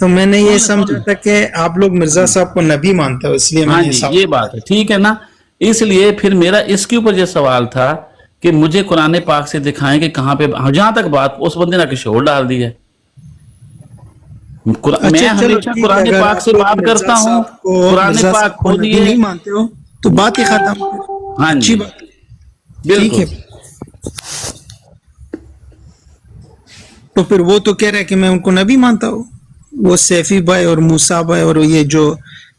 تو میں نے یہ سمجھا تھا کہ آپ لوگ مرزا صاحب کو نبی مانتے ہو، اس لیے میں نے یہ بات ہے، ٹھیک ہے نا. اس لیے پھر میرا اس کے اوپر یہ سوال تھا کہ مجھے قرآن پاک سے دکھائیں کہ کہاں پہ، جہاں تک بات اس بندے نے کچھ اور ڈال دی ہے. میں ہمیشہ قرآن پاک سے بات کرتا ہوں، قرآن پاک کھولیے. نہیں مانتے ہو تو بات ہی ختم. ہاں اچھی جی بات، ٹھیک بالکل. ہے. تو پھر وہ تو کہہ رہے کہ میں ان کو نبی مانتا ہوں، وہ سیفی بھائی اور موسیٰ بھائی اور یہ جو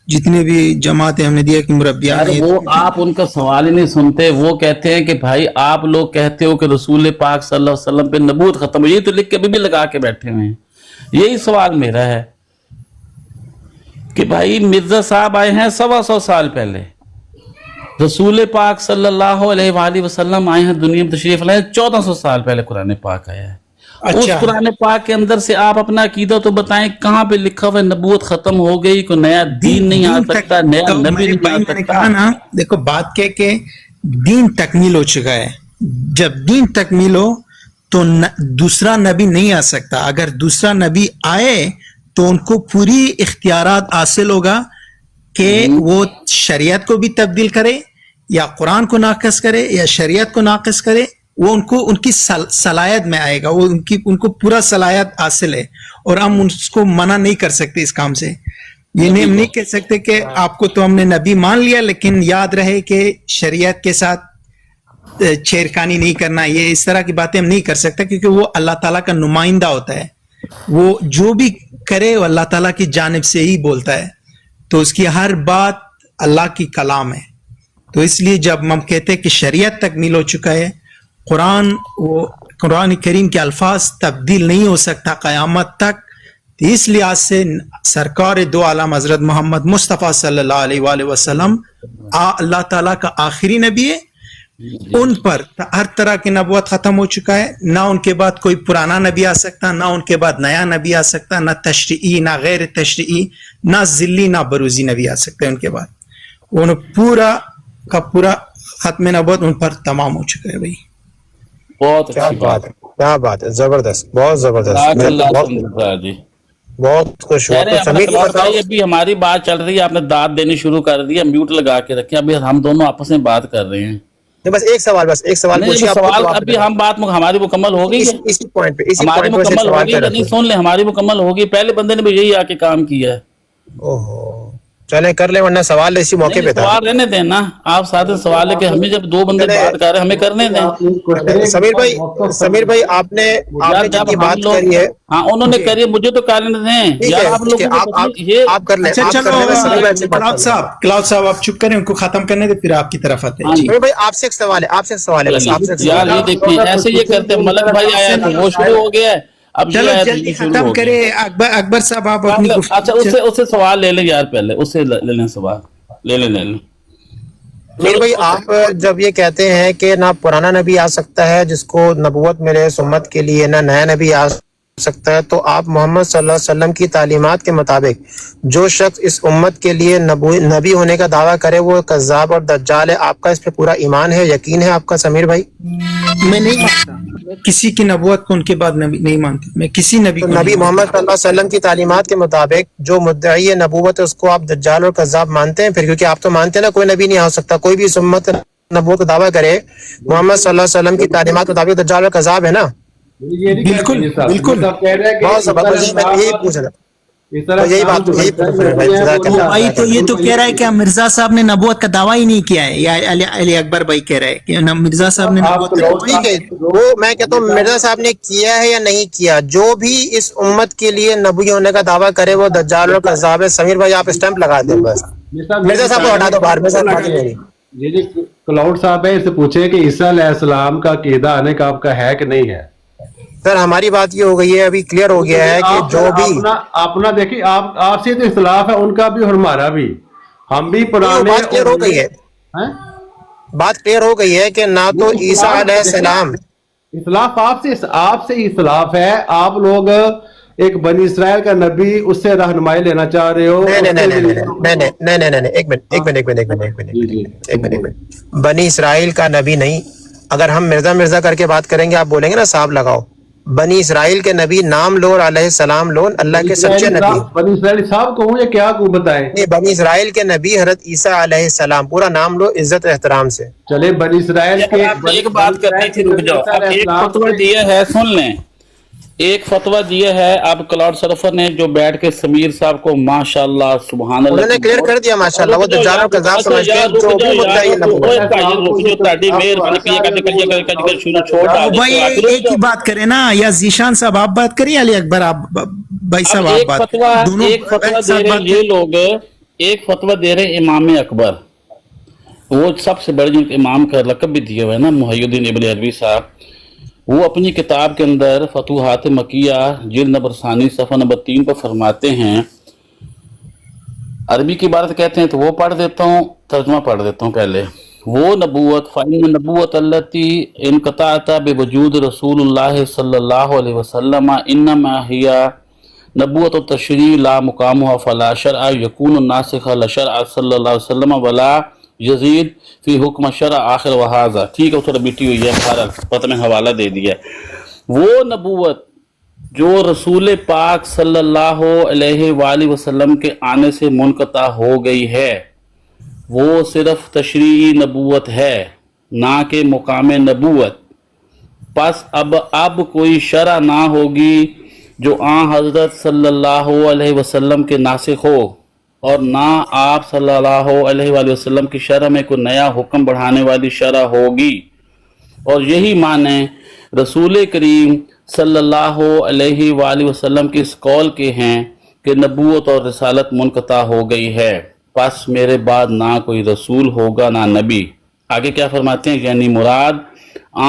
جتنے بھی جماعتیں ہم نے دیا کہ مربیان ہیں. وہ آپ ان کا سوال ہی نہیں سنتے. وہ کہتے ہیں کہ بھائی آپ لوگ کہتے ہو کہ رسول پاک صلی اللہ علیہ وسلم پہ نبوت ختم، یہ تو لکھ کے ابھی بھی لگا کے بیٹھے ہوئے ہیں. یہی سوال میرا ہے کہ بھائی مرزا صاحب آئے ہیں 125 سال پہلے، رسول پاک صلی اللہ علیہ وآلہ وسلم آئے ہیں دنیا میں تشریف لائے 1400 سال پہلے قرآن پاک آیا ہے. اس قرآن پاک کے اندر سے آپ اپنا عقیدہ تو بتائیں، کہاں پہ لکھا ہوا ہے نبوت ختم ہو گئی، کوئی نیا دین نہیں آ سکتا، نیا نبی نہیں آ سکتا؟ میں نے کہا نا، دیکھو بات کہ دین تکمیل ہو چکا ہے. جب دین تکمیل ہو تو دوسرا نبی نہیں آ سکتا. اگر دوسرا نبی آئے تو ان کو پوری اختیارات حاصل ہوگا کہ وہ شریعت کو بھی تبدیل کرے یا قرآن کو ناقص کرے یا شریعت کو ناقص کرے. وہ ان کی صلاحیت میں آئے گا، وہ ان کو پورا صلاحیت حاصل ہے، اور ہم اس کو منع نہیں کر سکتے اس کام سے. یہ ہم نہیں کہہ سکتے کہ آپ کو تو ہم نے نبی مان لیا، لیکن یاد رہے کہ شریعت کے ساتھ چھیڑخانی نہیں کرنا. یہ اس طرح کی باتیں ہم نہیں کر سکتے، کیونکہ وہ اللہ تعالیٰ کا نمائندہ ہوتا ہے. وہ جو بھی کرے وہ اللہ تعالیٰ کی جانب سے ہی بولتا ہے، تو اس کی ہر بات اللہ کی کلام ہے. تو اس لیے جب ہم کہتے ہیں کہ شریعت تکمیل ہو چکا ہے، قرآن کریم کے الفاظ تبدیل نہیں ہو سکتا قیامت تک. اس لحاظ سے سرکار دو عالم حضرت محمد مصطفیٰ صلی اللہ علیہ وآلہ وسلم اللہ تعالیٰ کا آخری نبی ہے. ان پر ہر طرح کی نبوت ختم ہو چکا ہے. نہ ان کے بعد کوئی پرانا نبی آ سکتا، نہ ان کے بعد نیا نبی آ سکتا، نہ تشریعی نہ غیر تشریعی، نہ ذلی نہ بروزی نبی آ سکتا ہے ان کے بعد. انہوں پورا کا پورا ختم نبوت ان پر تمام ہو چکا ہے. بھائی بہت اچھی بات ہے، کیا بات ہے، زبردست، بہت زبردست، بہت خوش ہوا. ابھی ہماری بات چل رہی ہے، آپ نے داد دینی شروع کر دی، میوٹ لگا کے رکھیں. ابھی ہم دونوں آپس میں بات کر رہے ہیں. بس ایک سوال پوچھیے. ابھی ہم بات ہماری مکمل ہو گئی، اسی پوائنٹ پہ ہماری مکمل ہو گئی. نہیں سن لیں، ہماری مکمل ہوگی. پہلے بندے نے بھی یہی آ کے کام کیا ہے. چلیں کر لیں، ورنہ سوال اسی موقع پہ تھا. سوال رہنے دیں نا، آپ ساتھ سوال ہے کہ ہمیں جب دو بندے بات کر رہے ہیں ہمیں کرنے دیں. سمیر بھائی آپ نے جب یہ بات کری ہے، ہاں انہوں نے کری ہے، مجھے تو کرنے دیں یار. آپ لوگ آپ کر لیں. کلاؤڈ صاحب آپ چپ کریں، ان کو ختم کرنے دیں، پھر آپ کی طرف آتے ہیں. سمیر بھائی آپ سے ایک سوال ہے، یار یہ دیکھیں ایسے یہ کرتے. ملک بھائی آیا تو وہ شروع ہو گیا ہے، اب چلو جلدی ختم کرے. اکبر صاحب آپ اپنی اچھا اس سے سوال لے لیں یار، پہلے اس سے لے لیں سوال، لے لیں. میر بھائی آپ جب یہ کہتے ہیں کہ نہ پرانا نبی آ سکتا ہے جس کو نبوت ملے اس امت کے لیے، نہ نیا نبی آ سکتا ہے، تو آپ محمد صلی اللہ علیہ وسلم کی تعلیمات کے مطابق جو شخص اس امت کے لیے نبی ہونے کا دعویٰ کرے وہ کذاب اور دجال ہے. آپ کا اس پہ پورا ایمان ہے، یقین ہے آپ کا سمیر بھائی؟ میں نہیں مانتا، میں کسی کی نبوت کو ان کے بعد نہیں مانتا. میں کسی نبی کو نبی محمد صلی اللہ علیہ وسلم کی تعلیمات کے مطابق جو مدعی نبوت ہے اس کو آپ دجال اور کذاب مانتے ہیں پھر؟ کیونکہ آپ تو مانتے ہیں نا کوئی نبی نہیں آ سکتا، کوئی بھی اس امت نبوت کا دعویٰ کرے محمد صلی اللہ علیہ وسلم کی تعلیمات کے مطابق دجال اور کذاب ہے نا؟ بالکل بہت زبردست. یہی پوچھ رہا بھائی. تو یہ تو کہہ رہا ہے کہ مرزا صاحب نے نبوت کا دعویٰ ہی نہیں کیا ہے، یا علی اکبر بھائی کہہ رہے ہیں کہ مرزا صاحب نے نبوت کا ٹھیک ہے. وہ میں کہتا ہوں مرزا صاحب نے کیا ہے یا نہیں کیا، جو بھی اس امت کے لیے نبی ہونے کا دعویٰ کرے وہ دجال اور کذاب ہے. سمیر بھائی آپ اسٹمپ لگا دیں بس. مرزا صاحب کو ہٹا دو باہر. یہ جو کلاؤڈ صاحب ہے اس سے پوچھیں کہ عیسیٰ علیہ السلام کا عقیدہ آنے کا آپ کا ہے کہ نہیں ہے؟ سر ہماری بات یہ ہو گئی ہے، ابھی کلیئر ہو گیا ہے کہ جو بھی اپنا دیکھیے آپ سے تو اختلاف ہے، ان کا بھی اور ہمارا بھی. ہم بھی پرانے بات کلیئر ہو گئی ہے، بات کلیئر ہو گئی ہے کہ نہ تو عیسیٰ علیہ السلام اختلاف آپ سے اختلاف ہے. آپ لوگ ایک بنی اسرائیل کا نبی اس سے رہنمائی لینا چاہ رہے ہو. نہیں ایک منٹ. بنی اسرائیل کا نبی نہیں. اگر ہم مرزا کر کے بات کریں گے آپ بولیں گے نا صاحب لگاؤ. بنی اسرائیل کے نبی نام لو اور علیہ السلام لو، اللہ کے سچے نبی. بنی اسرائیل صاحب کہوں یا کیا کہوں بتائیں؟ نہیں، بنی اسرائیل کے نبی حضرت عیسیٰ علیہ السلام، پورا نام لو عزت احترام سے. چلے بنی اسرائیل کے آپ ایک بات کرنی تھی، رک جاؤ. اب ایک فتویٰ دیا ہے، سن لیں، ایک فتویٰ دیا ہے اب کلاؤڈ سرفر نے، جو بیٹھ کے سمیر صاحب کو ماشاءاللہ سبحان اللہ انہوں نے کلیئر کر دیا ماشاءاللہ. وہ دجال اور کذاب سمجھتے ہیں جو بھی مدعا یہ بھائی ایک ہی بات کرے نا، یا ذیشان صاحب آپ بات کریے، علی اکبر آپ بھائی صاحب آپ بات دونوں ایک فتویٰ دے رہے ہیں یہ لوگ، ایک فتویٰ دے رہے ہیں امام اکبر، وہ سب سے بڑے جن امام کا لقب بھی دیا ہوا ہے نا، محی الدین ابن عربی صاحب. وہ اپنی کتاب کے اندر فتوحات مکیہ جلد نمبر ثانی صفحہ نمبر 3 پر فرماتے ہیں، عربی کی عبارت کہتے ہیں تو وہ پڑھ دیتا ہوں، ترجمہ پڑھ دیتا ہوں پہلے. وہ نبوت فإن نبوت التي انقطعت بوجود رسول اللہ صلی اللہ علیہ وسلم انما هي نبوت التشریع لا مقامها فلا شرع یکون الناسخ لشرع صلی اللہ علیہ وسلم ولا یزید فی حکم شرع آخر وحاظہ. ٹھیک ہے، تھوڑا بیٹی ہوئی ہے، پتہ میں حوالہ دے دیا. وہ نبوت جو رسول پاک صلی اللہ علیہ وآلہ وسلم کے آنے سے منقطع ہو گئی ہے، وہ صرف تشریعی نبوت ہے، نہ کہ مقام نبوت. پس اب کوئی شرع نہ ہوگی جو آن حضرت صلی اللہ علیہ وسلم کے ناسخ ہو، اور نہ آپ صلی اللہ علیہ وآلہ وسلم کی شرع میں کوئی نیا حکم بڑھانے والی شرع ہوگی. اور یہی معنی رسول کریم صلی اللہ علیہ وآلہ وسلم کی اس قول کے ہیں کہ نبوت اور رسالت منقطع ہو گئی ہے، پس میرے بعد نہ کوئی رسول ہوگا نہ نبی. آگے کیا فرماتے ہیں؟ یعنی مراد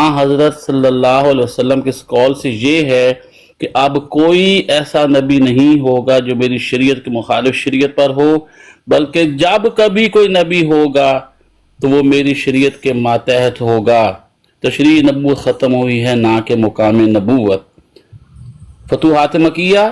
آن حضرت صلی اللہ علیہ وسلم کے اس قول سے یہ ہے کہ اب کوئی ایسا نبی نہیں ہوگا جو میری شریعت کے مخالف شریعت پر ہو، بلکہ جب کبھی کوئی نبی ہوگا تو وہ میری شریعت کے ماتحت ہوگا. تشریع نبوت ختم ہوئی ہے، نہ کہ مقام نبوت. فتوحات مکیہ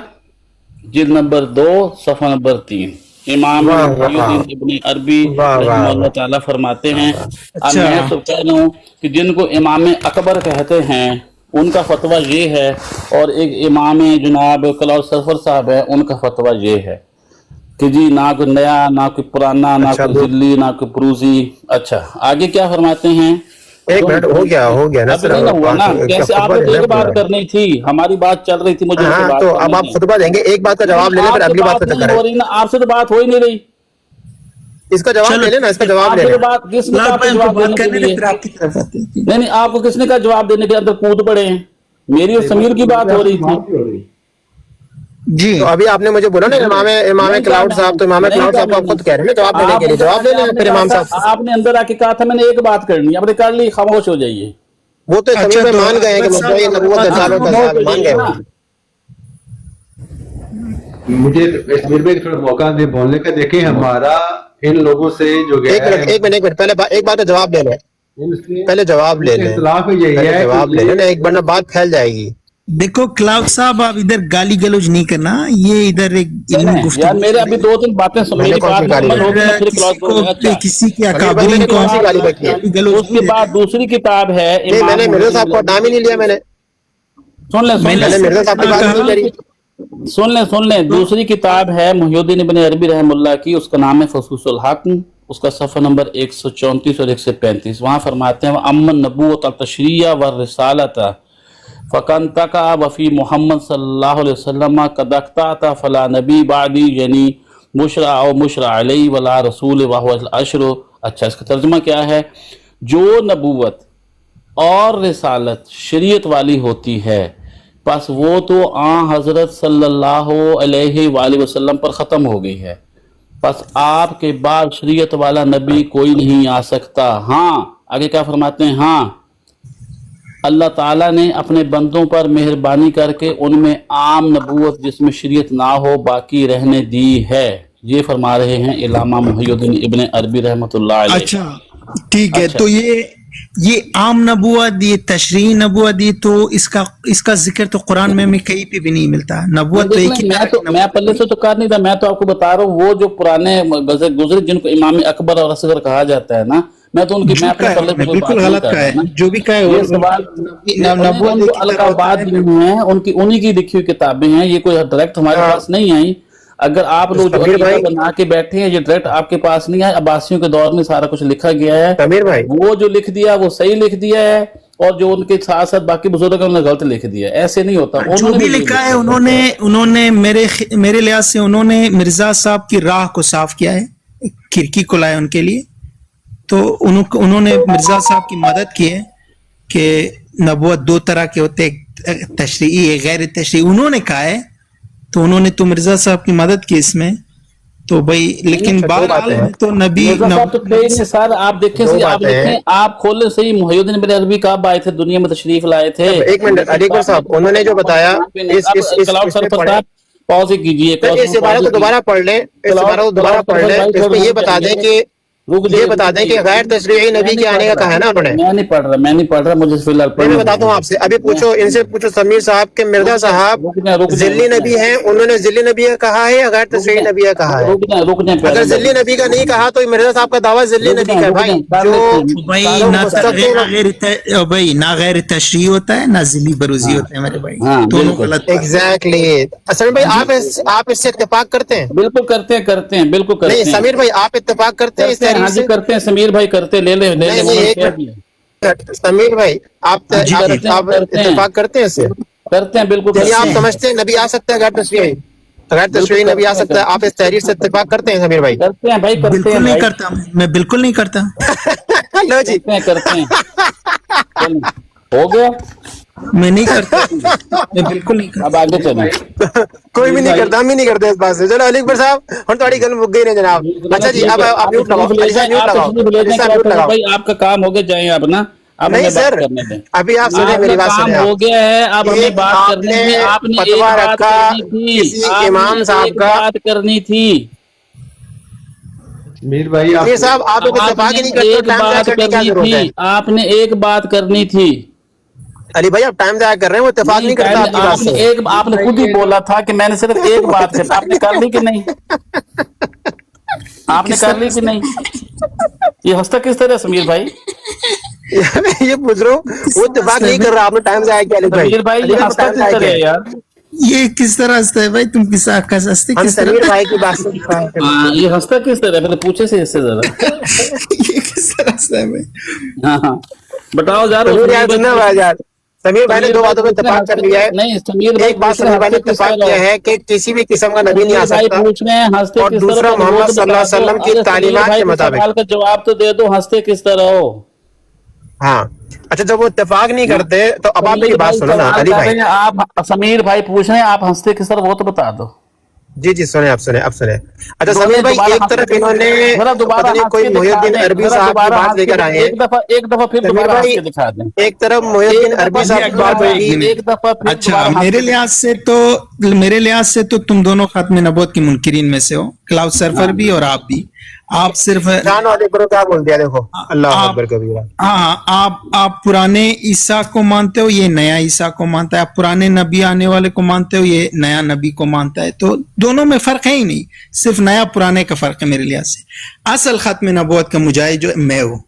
جلد نمبر 2 صفحہ نمبر 3 امام محی الدین ابن عربی رحمہ اللہ تعالیٰ فرماتے ہیں. اب میں تو کہہ رہا ہوں کہ جن کو امام اکبر کہتے ہیں ان کا فتویٰ یہ ہے، اور ایک امام جناب کلاؤڈ سرفر صاحب ہے، ان کا فتویٰ یہ ہے کہ جی نہ کوئی نیا، نہ کوئی پرانا، نہ کوئی ذلی، نہ کوئی پروزی. اچھا آگے کیا فرماتے ہیں؟ ایک منٹ ہو گیا نا اب نہیں نہ ہوا نا، کیسے آپ نے ایک بات کرنی تھی، ہماری بات چل رہی تھی، مجھے تو اب آپ خطبہ دیں گے، ایک بات کا جواب لے لیں پھر اگلی بات پہ چلیں. ہو رہی نا، آپ سے تو بات ہو ہی نہیں رہی. اس کا جواب لے لیں نا، اس کا جواب لے لیں. کس نے کہا جواب دینے کے لیے؟ نہیں، آپ کو کس نے کہا جواب دینے کے اندر کود پڑے ہیں؟ میری اور سمیر کی بات ہو رہی تھی جی. تو ابھی آپ نے مجھے بولا نا امام کلاؤڈ صاحب، تو امام کلاؤڈ صاحب کو آپ خود کہہ رہے ہیں جواب دینے کے لیے، جواب لے لیں پھر امام صاحب. آپ نے اندر آ کے کہا تھا میں نے ایک بات کرنی، آپ نے کر لی، خاموش ہو جائیے. وہ تو سمیر میں مان گئے ہیں کہ مدعا یہ نبوت رسالت مان گئے. مجھے سمیر بھائی تھوڑا موقع دے بولنے کا. دیکھیں ہمارا ان لوگوں سے جو گیا ہے، ایک منٹ پہلے ایک بات کا جواب لے لیں، پہلے جواب لے لیں، اختلاف یہی ہے، جواب لے لیں، ایک ورنہ بات پھیل جائے گی. دیکھو کلاؤڈ صاحب، آپ ادھر گالی گلوج نہیں کرنا، یہ ادھر ایک علمی یار گفتگو. میرے ابھی 2-3 باتیں سن، میری بات مکمل ہوگی میں پھر کلاس کروں گا. اچھا کسی کی اکابرین کو گالی بکی ہے. گالی گلوج اس کے بعد دوسری کتاب ہے نہیں، میں نے مرزا صاحب کو نام ہی نہیں لیا. میں نے سن لیں میں نے مرزا صاحب کی بات نہیں کری. سن لیں دوسری کتاب ہے محی الدین ابن عربی رحم اللہ کی، اس کا نام ہے فصوص الحق، اس کا صفحہ نمبر 134 اور 135. وہاں فرماتے ہیں امن نبوت التشریع والرسالت فکن تقع وفی محمد صلی اللہ علیہ وسلم قد اقطعت فلا نبی بعدی، یعنی مشرع او مشرع علیہ ولا رسول وهو الاشر. اچھا اس کا ترجمہ کیا ہے؟ جو نبوت اور رسالت شریعت والی ہوتی ہے پس وہ تو آن حضرت صلی اللہ علیہ وآلہ وسلم پر ختم ہو گئی ہے، پس آپ کے بعد شریعت والا نبی کوئی نہیں آ سکتا. ہاں آگے کیا فرماتے ہیں؟ ہاں اللہ تعالیٰ نے اپنے بندوں پر مہربانی کر کے ان میں عام نبوت جس میں شریعت نہ ہو باقی رہنے دی ہے. یہ فرما رہے ہیں علامہ محی الدین ابن عربی رحمۃ اللہ علیہ. اچھا ٹھیک ہے، تو یہ عام نبوت، یہ تشریعی نبوت، یہ تو اس کا ذکر تو قرآن میں کہیں پہ بھی نہیں ملتا. نبوت تو ایک ہی میں پہلے سے تو کہا نہیں تھا، میں تو آپ کو بتا رہا ہوں وہ جو پرانے گزرے جن کو امام اکبر اور اصغر کہا جاتا ہے نا، मैं तो उनकी मैं झूठ अपने कहा है पल्ले से उन्होंने, कोई बिल्कुल बात नहीं गलत कर कहा रहा है, ना। जो भी कहा है ये वो सवाल नबूवत उनको एक ही तरह होता अलकाबात है। दी हुई हैं, उनकी उन्हीं की लिखी हुई किताबें हैं, ये कोई डायरेक्ट हमारे हाँ। पास नहीं आई। अगर आप लोग जो समीर अकीदा भाई, बना के बैठे हैं, ये डायरेक्ट आपके पास नहीं है। अब्बासियों के दौर में सारा कुछ लिखा गया है, समीर भाई, वो जो लिख दिया वो सही लिख दिया है, और जो उनके साथ साथ बाकी बुजुर्ग हैं उन्होंने गलत लिख दिया है। ऐसे नहीं होता, जो उन्होंने भी भी यही लिखा है लिखा है। उन्होंने मेरे लिहाज से उन्होंने मिर्जा साहब की राह को साफ किया है, एक खिड़की को लाया उनके लिए। तो उन्होंने मिर्जा साहब की मदद की है कि नबूवत दो तरह के होते, एक तशरीई एक गैर तशरीई, उन्होंने कहा है। तो उन्होंने तो मिर्जा साहब की मदद की इसमें। तो भाई लेकिन अच्छा, दो बहरहाल बातें हैं। तो नबी मिर्जा साहब तो थे ही नहीं सर। आप देखें दो सही, आप बातें हैं। लिखें, आप खोले सही, मुहय्यिद्दीन बिन अरबी कब आए थे, दुनिया में तशरीफ लाए थे। एक मिनट अलीगढ़ साहब, उन्होंने जो बताया कलाउड इसमें सरफर पढ़े, साहब पॉज कीजिए, सर इस इबारत को दोबारा पढ़ लें, इस इबारत को दोबारा पढ़ लें। इसमें ये बता दें कि ये बता दें कि गैर तशरीई नबी के आने का कहा है ना उन्होंने। मैं नहीं पढ़ रहा, मुझे फिलहाल मैं बताता हूँ आपसे, अभी पूछो, इनसे पूछो समीर साहब के मिर्जा साहब जिल्ली नबी हैं, उन्होंने जिल्ली नबी कहा है या गैर तशरीई नबी कहा है? रुक जाए अगर जिल्ली नबी का नहीं कहा तो मिर्जा साहब का दावा जिल्ली नबी का है भाई। जो भाई ना गैर तशरीई होता है ना जिली बरूजी होता है मेरे भाई, हाँ, दोनों बिल्कुल। गलत। एग्जैक्टली समीर भाई, आप इससे इत्तेफाक करते हैं? बिल्कुल करते हैं, बिल्कुल करते नहीं हैं। समीर भाई, आप इत्तेफाक करते हैं इस करते हैं, तहरीर हाँ जी से? करते हैं, समीर भाई करते, ले ले नहीं, उन्होंने एक क्या मिनट। किया। समीर भाई, आप जी, करते हैं, आप करते हैं। इत्तेफाक करते हैं इससे? करते हैं, बिल्कुल यानी करते आप हैं। समझते हैं नबी आ सकता है गैर तशरीई? गैर तशरीई नबी आ सकता है, आप इस तहरीर से इत्तेफाक करते हैं समीर भाई? करते हैं भाई, करते बिल्कुल हैं नहीं भाई, करता मैं बिल्कुल नहीं करता। लो जी, करते हैं चलो, हो गया, मैं नहीं करता, मैं बिल्कुल नहीं करता। अब आगे चलें। कोई भी नहीं करता, हम ही नहीं करते इस बात से। चलो अली अकबर साहब, हम तुम्हारी गल मुक गई नहीं जनाब। अच्छा जी, अब आप म्यूट लगाओ, अली साहब म्यूट लगाओ, अली साहब म्यूट लगाओ। भाई आपका काम हो गया, जाए आप ना, अब नहीं हमें बात सर, करने दें। अभी आप सुने मेरी बात काम सुने हो आप। गया है, अब हमें एक बात करने आपने में आपने एक फतवा बात रखा करनी थी, किसी आपने इमाम साहब एक का। बात करनी थी। मीर भाई अली साहब, आप लोग इत्तेफाक ही नहीं करते, एक टाइम जाया बात करने की क्या करनी जरूरत है? थी, आपने एक बात करनी थी। अली भाई, आप टाइम जाया कर रहे हैं, वो इत्तेफाक नहीं करता आपकी बात से। आपने खुद ही बोला था कि मैंने सिर्फ एक बात कर, आपने कर ली कि नहीं? आपने कर ली कि नहीं? ये हंसता किस तरह समीर भाई? ये पूछ रहा हूँ, वो इत्तेफाक नहीं कर रहा, आपने टाइम जाया किया अली भाई। समीर भाई अली ये भाई, हंसता टाइम किस जाया तरह है किया। यार? ये किस तरह हंसता है भाई, तुम किस हंसते हम किस समीर तरह? भाई की बात से हाँ, ये हंसता किस तरह है? फिर पूछे से इससे जरा। ये किस तरह हंसता है भाई? हाँ बताओ यार। समीर यार, सुनना भाई यार, समीर भाई ने दो बातों पे इत्तेफाक कर लिया है। नहीं समीर भाई एक बात समीर भाई ने इत्तेफाक किया है कि किसी भी किस्म का नबी नहीं आ भाई सकता, पूछ रहे हैं हंसते और किस दूसरा तरह, मोहम्मद वो तो सल्लल्लाहु अलैहि बता दो। वसल्लम की अरे समीर तालीमात भाई के तो मुताबिक। सवाल का जवाब तो दे दो, हंसते किस तरह हो? हाँ, अच्छा, जब वो इत्तेफाक नहीं करते तो अब आप मेरी बात सुनो ना अली भाई। आप समीर भाई पूछ रहे हैं आप हंसते किस तरह, वो तो बता दो। जी जी, सुने आप सुने, अब सुने। अच्छा समीर भाई, एक तरफ इन्होंने पता नहीं कोई मुहय्यिद्दीन अरबी साहब की बात लेकर आए हैं। एक दफा फिर समीर दोबारा हंस भाई, के दिखा दें। एक तरफ मुहय्यिद्दीन अरबी साहब की बात होगी। एक दफा फिर अच्छा, दोबारा हंस मेरे के लिहाज से तो तुम दोनों खत्म नबूवत की मुनकिरीन में से हो, क्लाउड सर्फर भी और आप भी। आप सिर्फ जान वाले करो, क्या बोल दिया देखो, अल्लाह आप- अकबर कबीरा। हाँ, आप पुराने ईसा को मानते हो, ये नया ईसा को मानता है। आप पुराने नबी आने वाले को मानते हो, ये नया नबी को मानता है। तो दोनों में फर्क है ही नहीं, सिर्फ नया पुराने का फर्क है मेरे लिहाज से। असल खत्म नबूवत का मुजाहिद जो मैं हूँ,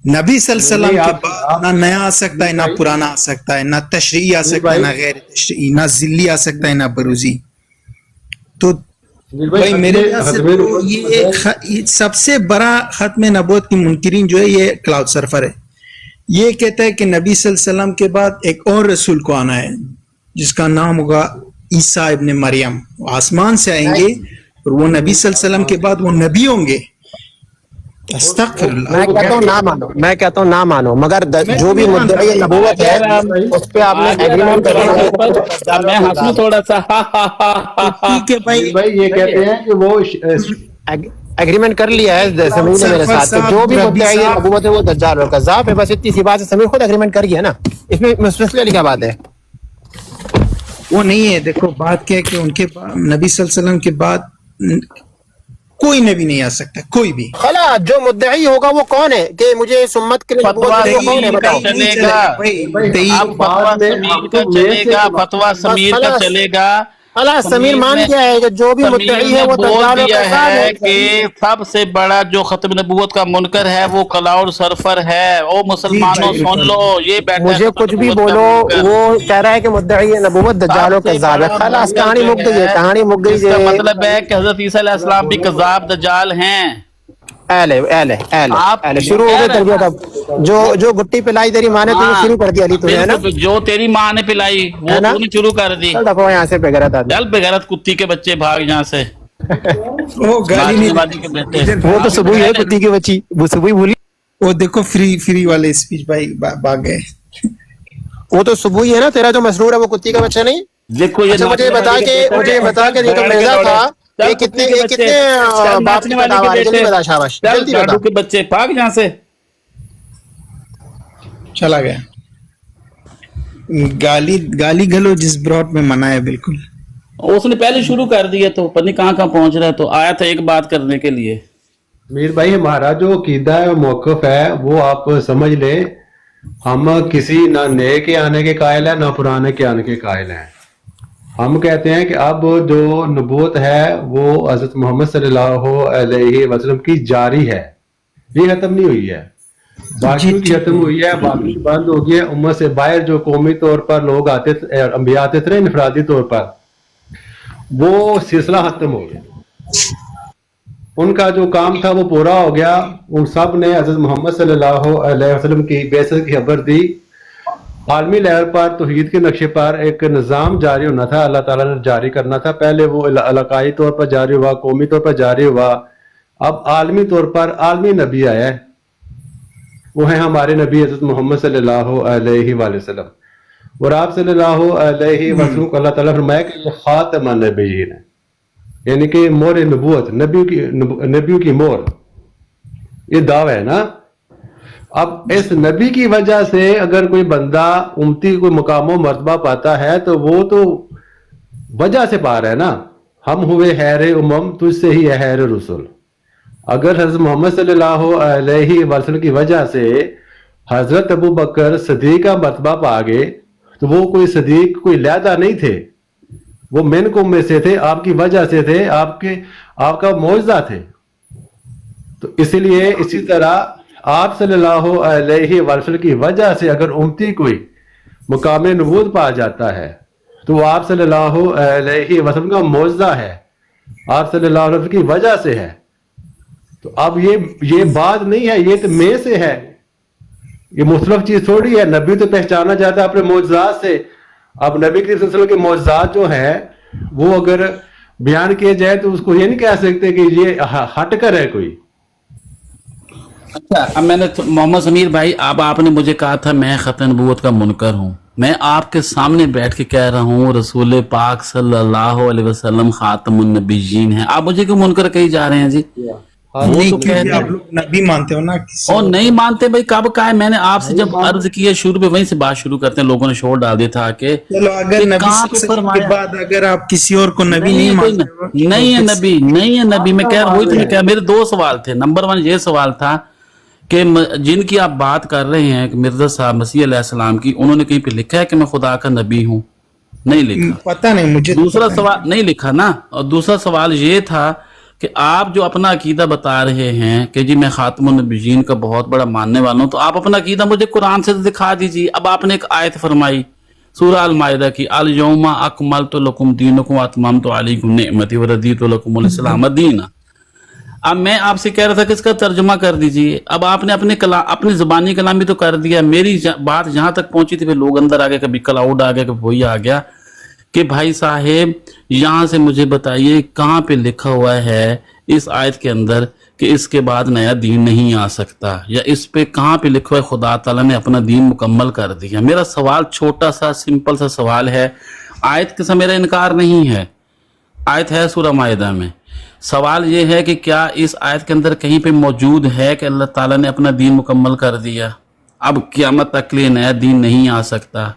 नबी सल्लल्लाहु अलैहि वसल्लम के बाद ना नया आ सकता है, ना पुराना आ सकता है, ना तशरीई आ सकता है, ना गैर तशरीई, ना जिल्ली आ सकता है, ना बरूजी। तो भाई मेरे लिहाज से तो ये सबसे बड़ा खत्म नबूवत की मुनकिरीन जो है, ये क्लाउड सर्फर है। ये कहता है कि नबी सल्लल्लाहु अलैहि वसल्लम के बाद एक और रसूल को आना है, जिसका नाम होगा ईसा इब्न मरियम। वो आसमान से आएंगे और वो नबी सल्लल्लाहु अलैहि वसल्लम के बाद वो नबी होंगे। अस्तगफिरुल्लाह। मैं कहता हूँ ना मानो, मैं कहता हूँ ना मानो, मगर जो भी मुद्दा ये नबूवत है उस पे आपने एग्रीमेंट करना। मैं हंसूं थोड़ा सा। ठीक है भाई, भाई ये कहते हैं कि वो एग्रीमेंट कर लिया है समीर ने मेरे साथ, तो जो भी मुद्दा है ये नबूवत है वो दज्जाल और कज़्ज़ाब है, बस इतनी सी बात है। समीर खुद एग्रीमेंट कर गया ना, इसमें मुश्किल वाली क्या बात है? वो नहीं है। देखो बात क्या है कि उनके नबी सल्लल्लाहु अलैहि वसल्लम के बाद कोई नबी नहीं आ सकता, कोई भी। खला जो मुद्दई होगा वो कौन है कि मुझे इस उम्मत के लिए फतवा नबूवत है, वो कौन है बताओ? चलेगा। भाई अब फतवा समीर का चलेगा, फतवा समीर का चलेगा। अल्लाह समीर मान ने- गया है कि जो भी समीर मुद्दई ने है वो बोल दज्जाल और दिया कज़्ज़ाब है है। कि सबसे बड़ा जो खत्म नबूवत का मुनकर है वो कलाउर सरफर है। ओ मुसलमानों जी, सुन बिल्कुल। लो, ये बैठा है मुझे खत्म कुछ भी नबूवत का बोलो, मुनकर। वो कह रहा है कि मुद्दई है नबूवत दज्जाल और सबसे कज़्ज़ाब है। बड़ा खलास मुनकर कहानी जो मुक गई है, है, कहानी मुक गई इसका है। मतलब है कि हजरत ईसा अलैहिस्सलाम भी कज़ाब दज्जाल हैं। एले एले एले आप एले शुरू हो कह गई रहे तरबियत। हैं। अब जो गुट्टी पिलाई तेरी माँ ने तुझे शुरू कर दिया अली तूने, है ना? बिल्कुल, जो तेरी माँ ने पिलाई वो है ना? तूने शुरू कर दी। चल दफा यहाँ से बेगैरत आदमी। चल बेगैरत कुत्ती के बच्चे, भाग यहाँ से, वो गाली नहीं नाचनेवादी के बेटे। इधर वो तो सुबह है कुत्ती की बच्ची, वो सुबह भूली। वो देखो फ्री वाले स्पीच भाई भाग गए। वो तो सुबह ही है ना, तेरा जो मसरूर है वो कुत्ती का बच्चा नहीं। देखो ये अच्छा मुझे बता के ये जो मिर्जा था ये कितने बाप की पैदावार है, जल्दी बता शाबाश, जल्दी बता। के बच्चे, भाग यहाँ से। चला गया। गाली गलौज जिस ब्रॉड में मना है बिल्कुल। उसने पहले शुरू कर दिया, तो पता नहीं कहाँ पहुंच रहा है। तो आया था एक बात करने के लिए। मीर भाई हमारा जो अकीदा है मौकफ है वो आप समझ ले, हम किसी ना नए के आने के कायल है ना पुराने के आने के कायल हैं। हम कहते हैं कि अब जो नबूवत है वो हजरत मोहम्मद सल्लल्लाहु अलैहि वसल्लम की जारी है, ये खत्म नहीं हुई है। बाकी की खत्म हुई है, बाकी बंद हो गई है। उम्मत से बाहर जो कौमी तौर पर लोग आते थे, अंबिया आते थे इनफरादी तौर पर, वो सिलसिला खत्म हो गया। उनका जो काम था वो पूरा हो गया। उन सब ने हजरत मोहम्मद सल्लल्लाहु अलैहि वसल्लम की बेइज्जती की खबर दी। आलमी लेवल पर तौहीद के नक्शे पर एक निज़ाम जारी होना था, अल्लाह ताला ने जारी करना था। पहले वो इलाकाई तौर पर जारी हुआ, कौमी तौर पर जारी हुआ, अब आलमी तौर पर आलमी नबी आया है, वो है हमारे नबी हजरत मोहम्मद सल्लल्लाहु अलैहि वसल्लम। और आप सल्लल्लाहु अलैहि वसल्लम को अल्लाह ताला ने फरमाया कि ये खातमुन नबिय्यीन है, यानी कि मोर नबूवत, नबियों की मोर, ये दावा है ना। अब इस नबी की वजह से अगर कोई बंदा उम्मती कोई मुकामो मर्तबा पाता है तो वो तो वजह से पा रहा है ना। हम हुए हैर उमम, तुझसे ही है हैर रसूल। अगर हजरत मोहम्मद सल्लल्लाहु अलैहि वसल्लम की वजह से हजरत अबू बकर सदीक का मर्तबा पा गए तो वो कोई सदीक कोई लैदा नहीं थे, वो मिनकुम में से थे, आपकी वजह से थे, आपका मौजज़ा थे। तो इसलिए इसी तरह आप सल्लल्लाहु अलैहि वसल्लम की वजह से अगर उम्मती कोई मुकाम नबूवत पा जाता है तो वो आप सल्लल्लाहु अलैहि वसल्लम का मौजज़ा है, आप सल्लल्लाहु अलैहि वसल्लम की वजह से है। तो अब ये बात नहीं है, ये तो में से है, ये मुख्तलिफ चीज थोड़ी है। नबी तो पहचाना जाता है अपने मौजज़ात से। अब नबी करीम सल्लल्लाहु अलैहि वसल्लम के मौजज़ात जो है वो अगर बयान किए जाए तो उसको ये नहीं कह सकते कि ये हट कर है कोई। अच्छा, अब मैंने मोहम्मद समीर भाई, अब आपने मुझे कहा था मैं खत्म नबूवत का मुनकर हूँ। मैं आपके सामने बैठ के कह रहा हूँ रसूल पाक सल्लल्लाहु अलैहि वसल्लम खातमुन नबिय्यीन है, आप मुझे क्यों मुनकर कही जा रहे हैं जी? नहीं तो क्योंकि कहते आप हैं। लोग नबी मानते हो ना किसी और नहीं मानते भाई, कब का है? मैंने आपसे जब अर्ज किया शुरू पे, वहीं से बात शुरू करते हैं। लोगों ने शोर डाल दिया था कि चलो अगर कि नबी कहाँ पे सल्लल्लाहु अलैहि वसल्लम के फरमाया? बाद अगर आप किसी और को नबी नहीं है कोई मानते हो, तो नहीं है फिर- नबी, नहीं है नबी। मैं कह वही तो मैं कह, मेरे दो सवाल थे। नंबर वन ये सवाल था कि जिनकी आप बात कर रहे हैं कि मिर्जा साहब मसीह अलैहिस्सलाम की, उन्होंने कहीं पे लिखा है कि मैं खुदा का नबी हूँ? नहीं लिखा। पता नहीं मुझे। दूसरा सवाल नहीं लिखा ना। और दूसरा सवाल ये था कि आप जो अपना अकीदा बता रहे हैं कि जी मैं खातमुन नबिय्यीन का बहुत बड़ा मानने वाला हूं, तो आप अपना अकीदा मुझे कुरान से दिखा दीजिए। अब आपने एक आयत फरमाई सूरह अल माइदा की, अल यौमा अकमलतु लकुम दीनकुम व अतममतु अलैकुम निअमती व रदीतु लकुमुल इस्लाम दीना। अब मैं आपसे कह रहा था कि इसका तर्जुमा कर दीजिए। अब आपने अपनी ज़बानी कलामी तो कर दिया। मेरी बात जहां तक पहुंची थी, फिर लोग अंदर आ गए, कभी क्लाउड आ गया, कभी वही आ गया कि भाई साहेब यहां से मुझे बताइए कहां पे लिखा हुआ है इस आयत के अंदर कि इसके बाद नया दीन नहीं आ सकता, या इस पे कहां पे लिखा हुआ है खुदा ताला ने अपना दीन मुकम्मल कर दिया। मेरा सवाल छोटा सा सिंपल सा सवाल है। आयत के से मेरा इनकार नहीं है, आयत है सूरह माइदा में। सवाल ये है कि क्या इस आयत के अंदर कहीं पे मौजूद है कि अल्लाह ताला ने अपना दीन मुकम्मल कर दिया, अब क़यामत तक के लिए नया दीन नहीं आ सकता?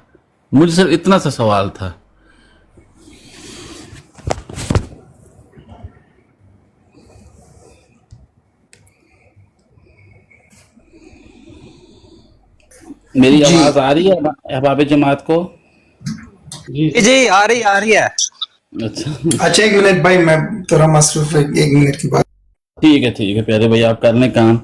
मुझे सिर्फ इतना सा सवाल था। मेरी आवाज आ रही है अहबाब जमात को? जी आ रही है। अच्छा अच्छा एक मिनट भाई, मैं थोड़ा मसरूफ है, 1 मिनट की बात। ठीक है प्यारे भाई, आप कर लें काम।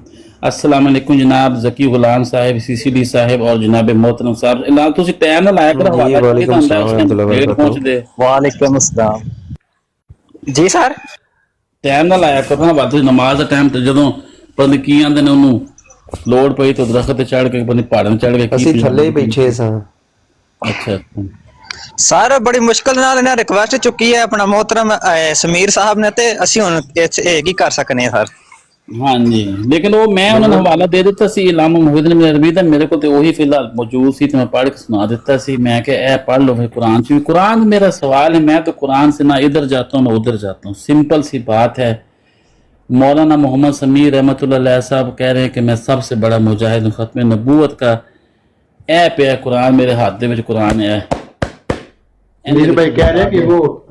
अस्सलाम वालेकुम जनाब ज़की गुलाम साहब, सीसीडी साहब और जनाब मोहतरम साहब। इलाल तुसी टाइम ना लाया करो, जी हवाला वालेकुम चाहिए सलाम उस टाइम रहमतुल्लाहि लेट वबरकातुहू। पहुंच दे। वालेकुम अस्सलाम जी सर। टाइम ना लाया करो ना, बात नमाज ਦਾ ਟਾਈਮ ਤੇ ਜਦੋਂ ਪਤਾ ਨੀ ਕੀ ਆਂਦੇ ਨੇ ਉਹਨੂੰ ਲੋੜ ਪਈ ਤਾਂ ਦਰਖਤ ਤੇ ਚੜ ਕੇ ਪਤਾ ਨੀ ਪਹਾੜਾਂ ਚੜ ਕੇ ਅਸੀਂ ਥੱਲੇ ਹੀ ਬੈਠੇ ਸਾਂ। ਅੱਛਾ ਸਰ ਬੜੀ ਮੁਸ਼ਕਲ ਨਾਲ ਇਹਨਾਂ ਰਿਕਵੈਸਟ ਚੁੱਕੀ ਹੈ ਆਪਣਾ ਮੋਹਤਰਮ ਸਮੀਰ ਸਾਹਿਬ ਨੇ, ਤੇ ਅਸੀਂ ਹੁਣ ਇਹ ਕੀ ਕਰ ਸਕਨੇ ਆ ਸਰ। हाँ जी, लेकिन वो मैं उन्होंने हवाला दे दिता सी इलामा मुहिद्दीन बिन अरबी दा, मेरे को तो वही फिलहाल मौजूद सी, तो मैं पढ़ के सुना देता सी। मैं कि ए पढ़ लो फिर कुरान से। कुरान मेरा सवाल है, मैं तो कुरान से ना इधर जाता हूँ ना उधर जाता हूँ। सिंपल सी बात है। मौलाना मोहम्मद समीर रहमतुल्लाह अलैह साहब कह रहे हैं कि मैं सबसे बड़ा मुजाहिद हूँ, खत्म नबूवत का ए पे कुरान मेरे हाथ दे विच कुरान है। मीर भाई कह रहे हैं कि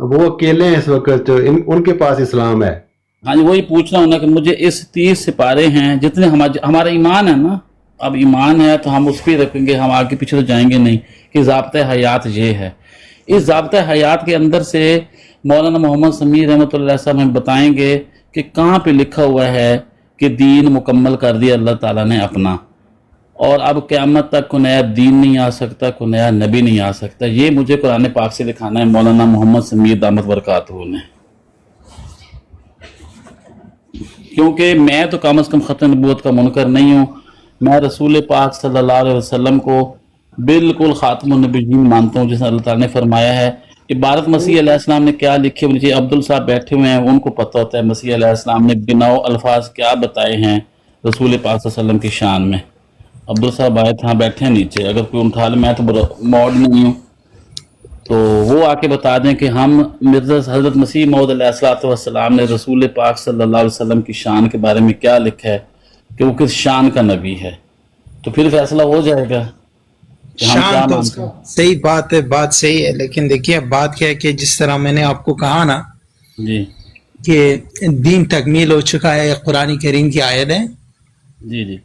वो अकेले हैं इस वक्त, उनके पास इस्लाम है। हाँ जी, वही पूछ रहा हूँ ना कि मुझे इस 30 सिपारे हैं जितने हमारा ईमान है ना, अब ईमान है तो हम उस पर रखेंगे, हम आगे पीछे तो जाएंगे नहीं कि ज़ाब्ता हयात ये है। इस ज़ाब्ता हयात के अंदर से मौलाना मोहम्मद समीर रहमतुल्लाह साहब हमें बताएंगे कि कहाँ पे लिखा हुआ है कि दीन मुकम्मल कर दिया अल्लाह ताला ने अपना, और अब क़यामत तक कोई नया दीन नहीं आ सकता, कोई नया नबी नहीं आ सकता। ये मुझे कुरान पाक से दिखाना है मौलाना मोहम्मद समीर दामत बरकातहू ने, क्योंकि मैं तो कम से कम ख़त्म नबूवत का मुनकर नहीं हूँ। मैं रसूल पाक सल्लल्लाहु अलैहि वसल्लम को बिल्कुल ख़ातमुन नबिय्यीन मानता हूँ, जैसे अल्लाह ताला ने फरमाया है। इबारत मसीह अलैहिस्सलाम ने क्या लिखी है, मुझे अब्दुल साहब बैठे हुए हैं, उनको पता होता है मसीह अलैहिस्सलाम ने बिनाओ अल्फाज क्या बताए हैं रसूल पाक सल्लल्लाहु अलैहि वसल्लम की शान में। अब्दुल साहब आए थे, हाँ बैठे हैं नीचे, अगर कोई उठा ले, मैं तो मौड नहीं हूँ, तो वो आके बता दें कि हम मिर्ज़ा हज़रत मसीह मौद अलैहिस्सलाम ने रसूल पाक सल्लल्लाहु अलैहि वसल्लम की शान के बारे में क्या लिखा है कि वो किस शान का नबी है, तो फिर फैसला हो जाएगा कि हम क्या शान तो मानते हैं। सही बात है, बात सही है, लेकिन देखिए अब बात क्या है कि जिस तरह मैंने आपको कहा ना जी कि दीन तकमील हो चुका है, कुरान करीम की आयत है, जी जी,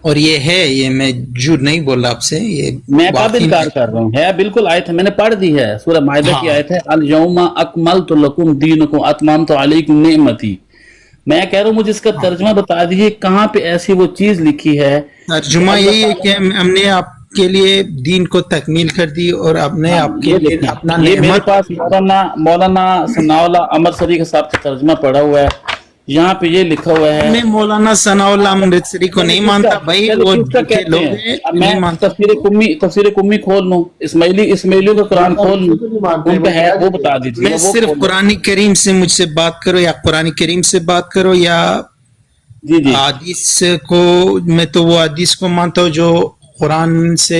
और ये है, ये मैं झूठ नहीं बोल रहा आपसे, ये मैं कब वाकई इनकार में- कर रहा हूँ, है बिल्कुल आयत है, मैंने पढ़ दी है, सूरह माइदा की हाँ। आयत है, अल यौमा अकमलतु लकुम दीनकुम अतममतु अलैकुम निअमती। मैं कह रहा हूँ मुझे इसका तर्जुमा बता दीजिए, कहाँ पे ऐसी वो चीज लिखी है। तर्जुमा यही है कि हमने आपके लिए दीन को तकमील कर दी और आपने आपके ये लिए देखें, अपना ये मेरे नेमत, पास मौलाना सनाउल्ला अमृतसरी के साथ तर्जुमा पड़ा हुआ है, यहाँ पे ये लिखा हुआ है। मैं मौलाना सनाउल्लाह अमृतसरी को नहीं मानता भाई, चलो, वो किसका झूठे कहते लोग हैं? हैं, अब नहीं मैं मानता। तफसीर कुम्मी खोल लूं, इस्माइलियों का कुरान खोल लूं, उन पे है वो बता दीजिए। मैं वो सिर्फ खोल लूं। कुरान करीम से मुझसे बात करो, या कुरान करीम से बात करो, या जी जी, हदीस को, मैं तो वो हदीस को मानता हूँ जो कुरान से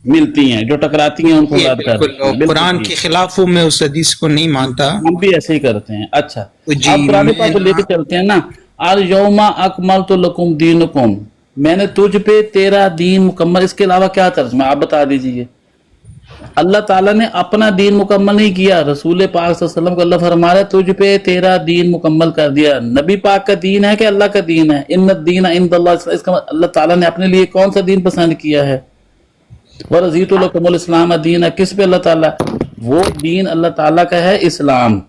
मिलती हैं, जो टकराती हैं उनको रद्द कर बिल्कुल, देते हैं। और बिल्कुल कुरान ठीक। के खिलाफ हूँ, मैं उस हदीस को नहीं मानता। हम भी ऐसे ही करते हैं। अच्छा, तो जी, अब कुरान मैं पाक को लेके चलते हैं ना। अल यौमा अकमलतु लकुम दीनकुम, मैंने तुझ पे तेरा दीन मुकम्मल, इसके अलावा क्या तर्जुमा आप बता दीजिए। अल्लाह ताला ने अपना दीन मुकम्मल नहीं किया, रसूल पाक सल्लल्लाहु अलैहि वसल्लम को अल्लाह फरमा रहा है तुझ पे तेरा दीन मुकम्मल कर दिया। नबी पाक का दीन है कि अल्लाह का दीन है? इन्नद दीन इंदल्लाह, इसका अल्लाह ताला ने अपने लिए कौन सा दीन पसंद किया है? वरज़ीतु लकुमुल इस्लाम दीन, किस पे अल्लाह ताला, वो दीन अल्लाह ताला का है इस्लाम,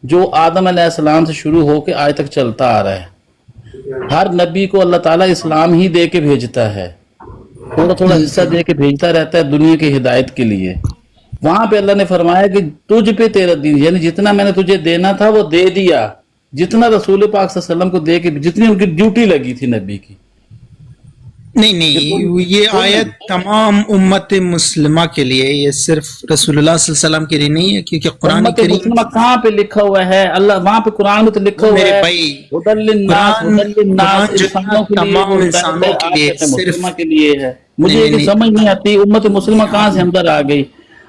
जो आदम अलैहिस्सलाम से शुरू होकर आज तक चलता आ रहा है। हर नबी को अल्लाह ताला इस्लाम ही दे के भेजता है, थोड़ा थोड़ा हिस्सा दे के भेजता रहता है दुनिया की हिदायत के लिए। वहां पे अल्लाह ने फरमाया कि तुझ पे तेरा दीन, यानी जितना मैंने तुझे देना था वो दे दिया, जितना रसूल पाक सल्लल्लाहु अलैहि वसल्लम को दे के, जितनी उनकी ड्यूटी लगी थी नबी की। नहीं, ये आयत तमाम उम्मत मुस्लिमा के लिए, ये सिर्फ रसूलुल्लाह सल्लल्लाहु अलैहि वसल्लम के लिए नहीं है, क्योंकि कुरान उम्मत करीम मुस्लिमा कहाँ पे लिखा हुआ है? अल्लाह वहां पे कुरान में तो लिखा हुआ मेरे है भाई, हुदल लिन्नास, कुरान जो इंसानों के लिए, तमाम इंसानों के लिए, उम्मत सिर्फ मुस्लिमा के लिए है। मुझे नहीं, ये नहीं। समझ नहीं आती उम्मत मुस्लिमा कहाँ से अंदर आ गई।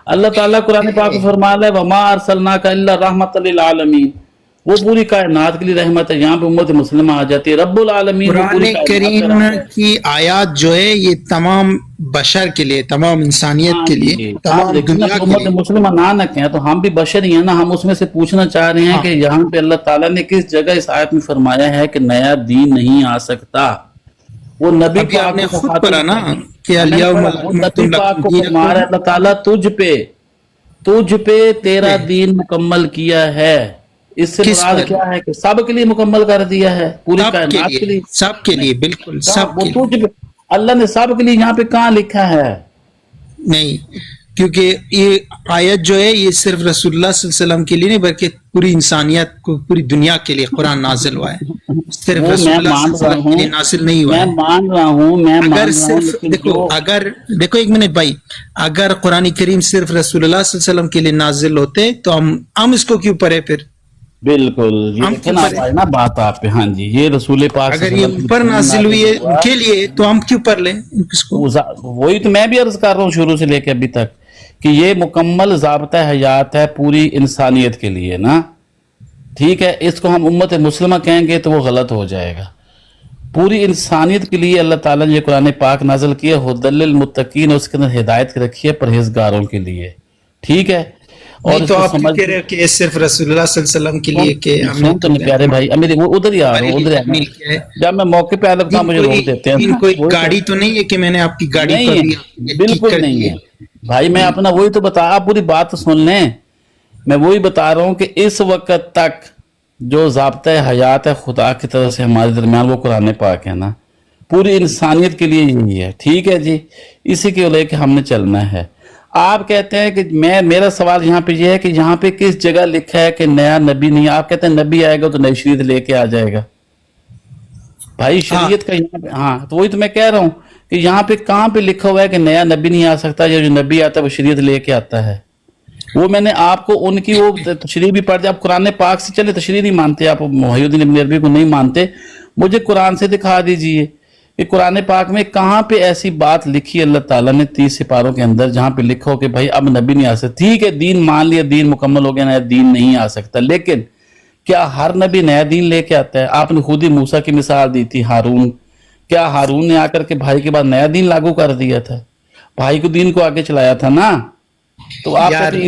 अल्लाह ताला कुरान पाक में फरमा रहा है वमा अरसलनाका इल्ला रहमतल लिल आलमीन, वो पूरी कायनात के लिए रहमत है। यहाँ पे उम्मत मुस्लिमा आ जाती है, रब्बुल आलमीन वो कुरान पूरी कायनात का करीम रहमत है। की आयत जो है ये तमाम बशर के लिए, तमाम इंसानियत के लिए, तमाम दुनिया के उम्मत लिए। मुस्लिमा ना कहें तो हम भी बशर ही हैं ना। हम उसमें से पूछना चाह रहे हैं हाँ। कि यहाँ पे अल्लाह ताला ने किस जगह इस आयत में फरमाया है कि नया दीन नहीं आ सकता। वो नबी अभी पाक आपने को खुद खातिर- पढ़ा ना कि मैंने अलिया पढ़ा, वो नबी पाक को फरमा रहा है अल्लाह ताला तुझ पे तुझ पे तेरा दीन मुकम्मल किया है, इससे किस मुराद पर? क्या है कि सब के लिए मुकम्मल कर दिया है, पूरी कायनात के लिए। सबके लिए बिल्कुल कहाँ सबके वो लिए तुझ पे, अल्लाह ने सब के लिए यहाँ पे कहाँ लिखा है? नहीं, क्योंकि ये आयत जो है ये सिर्फ रसूलुल्लाह सल्लल्लाहु अलैहि वसल्लम के लिए नहीं बल्कि पूरी इंसानियत को, पूरी दुनिया के लिए कुरान नाजिल हुआ है, सिर्फ वो मैं रसूलुल्लाह मान सल्लल्लाहु अलैहि रहा वसल्लम के लिए हूँ, नाजिल नहीं हुआ मैं है। मान रहा हूँ, मैं मान अगर रहा हूँ, सिर्फ लेकिन देखो, जो अगर देखो एक मिनट भाई, अगर कुरान करीम सिर्फ रसूलुल्लाह सल्लल्लाहु अलैहि वसल्लम के लिए नाजिल होते तो हम इसको क्यों पढ़े फिर? बिल्कुल ये हम देखे क्यों ना पढ़े? भाई ना बात आप पे, हाँ जी, ये रसूल पाक अगर ये सल्लल्लाहु अलैहि ऊपर वसल्लम नाजिल हुई है हुआ। उनके लिए तो हम क्यों पढ़ लें इसको? वही तो मैं भी अर्ज कर रहा हूँ शुरू से लेकर अभी तक कि ये मुकम्मल ज़ाब्ता हयात है पूरी इंसानियत के लिए ना, ठीक है। इसको हम उम्मत मुस्लिमा कहेंगे तो वो गलत हो जाएगा। पूरी इंसानियत के लिए अल्लाह ताला ने ये कुरान पाक नाज़िल किया, हुदल्लिल मुत्तकीन, उसके अंदर हिदायत रखी है परहेजगारों के लिए, ठीक है। और नहीं तो इसको आप क्यों समझ कह रहे हो कि ये सिर्फ रसूलुल्लाह सल्लल्लाह अलैहि वसल्लम के लिए कि हमने सुन तो नहीं प्यारे भाई, अमीर वो उधर ही आ रहा हूँ, उधर आ तकमील किया है। जब मैं मौके पे आ लगता हूँ मुझे रोक देते हैं दिन ना, कोई वही तो- गाड़ी तो नहीं है कि मैंने आपकी गाड़ी नहीं को है, भी ठीक बिल्कुल कर नहीं दिया। है भाई, मैं अपना वही तो बता, आप पूरी बात तो सुन लें। मैं वही बता रहा हूँ कि इस वक्त तक जो ज़ाब्ता हयात है खुदा की तरफ से हमारे दरमियान वो कुरान पाक है ना, पूरी इंसानियत के लिए यही है, ठीक है जी। इसी के लेके हमने चलना है। आप कहते हैं कि मेरा सवाल यहाँ पे ये है कि यहाँ पे किस जगह लिखा है कि नया नबी नहीं, आप कहते हैं नबी आएगा तो नई शरीयत लेके आ जाएगा। भाई शरीयत का यहाँ पे, हाँ तो वही तो मैं कह रहा हूँ कि यहाँ पे कहाँ पे लिखा हुआ है कि नया नबी नहीं आ सकता, या जो नबी आता है वो शरीयत लेके आता है। वो मैंने आपको उनकी वो तशरीह भी पढ़ दी, आप कुरान पाक से चले, तशरीह नहीं मानते आप, मुहय्यिद्दीन इब्न अरबी को नहीं मानते, मुझे कुरान से दिखा दीजिए कि कुरान पाक में कहाँ पे ऐसी बात लिखी अल्लाह ताला ने 30 सिपारों के अंदर जहाँ पे लिखा हो कि भाई अब नबी नहीं आ सकता। ठीक है, दीन मान लिया, दीन मुकम्मल हो गया, नया दीन नहीं आ सकता, लेकिन क्या हर नबी नया दीन लेके आता है? आपने खुद ही मूसा की मिसाल दी थी, हारून, क्या हारून ने आकर के भाई के बाद नया दीन लागू कर दिया था? भाई को दीन को आगे चलाया था ना। तो आप कहते हैं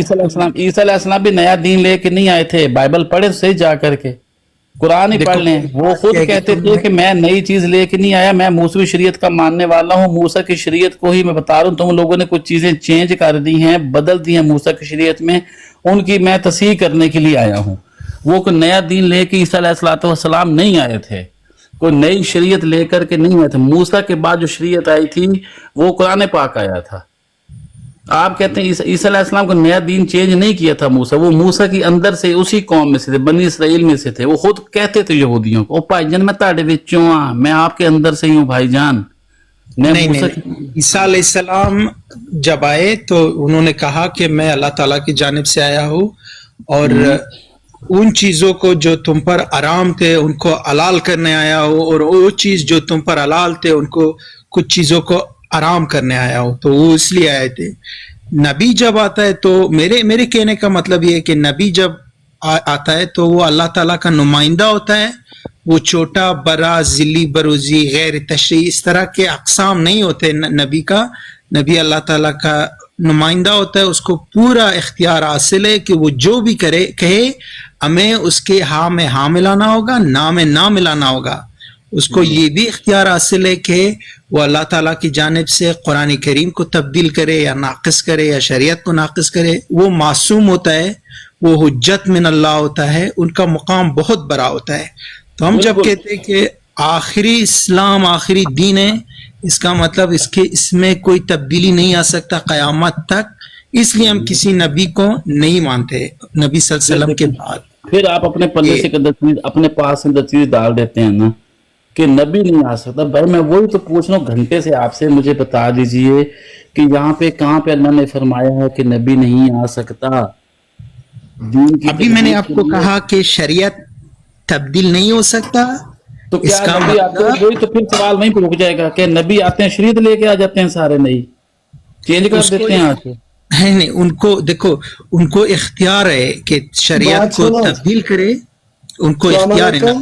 ईसा अलैहिस्सलाम भी नया दीन लेके नहीं आए थे। बाइबल पढ़े सही जा करके, कुरान ही पढ़ लें। वो खुद कहते थे कि मैं नई चीज लेके नहीं आया, मैं मूसवी शरीयत का मानने वाला हूँ, मूसा की शरीयत को ही मैं बता रहा हूँ। तुम लोगों ने कुछ चीजें चेंज कर दी हैं, बदल दी हैं मूसा की शरीयत में, उनकी मैं तस्हीह करने के लिए आया हूँ। वो कोई नया दीन लेके ईसा अलैहिस्सलाम नहीं आए थे, कोई नई शरीयत लेकर के नहीं आए थे। मूसा के बाद जो शरीयत आई थी वो कुरान पाक आया था। आप कहते हैं ईसा अलैहिस्सलाम को नया दीन चेंज नहीं किया था मूसा, वो मूसा की अंदर से उसी कौम में से थे, बनी इसराइल में से थे। वो खुद कहते थे यहूदियों को, ओ भाईजान मैं ताड़े विचों हाँ, मैं आपके अंदर से ही हूँ भाईजान। नहीं, ईसा अलैहिस्सलाम जब आए तो उन्होंने कहा कि मैं अल्लाह ताला की जानिब से आया हूँ और उन चीजों को जो तुम पर आराम थे उनको हलाल करने आया हो, और वो चीज जो तुम पर हलाल थे उनको कुछ चीजों को आराम करने आया हो। तो वो इसलिए आए थे। नबी जब आता है तो मेरे कहने का मतलब ये है कि नबी जब आता है तो वो अल्लाह ताला का नुमाइंदा होता है। वो छोटा बड़ा जिली बरूजी गैर तशरी इस तरह के अक़साम नहीं होते नबी का। नबी अल्लाह ताला का नुमाइंदा होता है, उसको पूरा इख्तियार हासिल है कि वो जो भी करे कहे हमें उसके हाँ में हाँ मिलाना होगा, ना में ना मिलाना होगा। उसको ये भी इख्तियार हासिल है कि वो अल्लाह ताला की जानिब से कुरान करीम को तब्दील करे या नाक़िस करे या शरीयत को नाक़िस करे। वो मासूम होता है, वो हुज्जत मिन अल्लाह होता है, उनका मुकाम बहुत बड़ा होता है। तो हम जब कहते हैं कि आखिरी इस्लाम आखिरी दीन है, इसका मतलब इसमें कोई तब्दीली नहीं आ सकता क़यामत तक। इसलिए हम किसी नबी को नहीं मानते नबी सल्लल्लाहु अलैहि वसल्लम के बाद। फिर आप अपने पल्ले से अपने पास से चीज डाल देते हैं ना कि नबी नहीं आ सकता। भाई मैं वही तो पूछ रहा हूँ घंटे से आपसे, मुझे बता दीजिए कि यहाँ पे कहाँ पे अल्लाह ने फरमाया है कि नबी नहीं आ सकता। दीन की अभी मैंने आपको कहा कि शरीयत तब्दील नहीं हो सकता, तो क्या इसका नबी आते हैं? वही तो फिर सवाल वहीं पे रुक जाएगा कि नबी आते हैं शरीयत लेके आ जाते हैं, सारे नई चेंज कर देते हैं आके। है नहीं, उनको देखो, उनको इख्तियार है कि शरीयत को तब्दील करे, उनको इख्तियार है ना।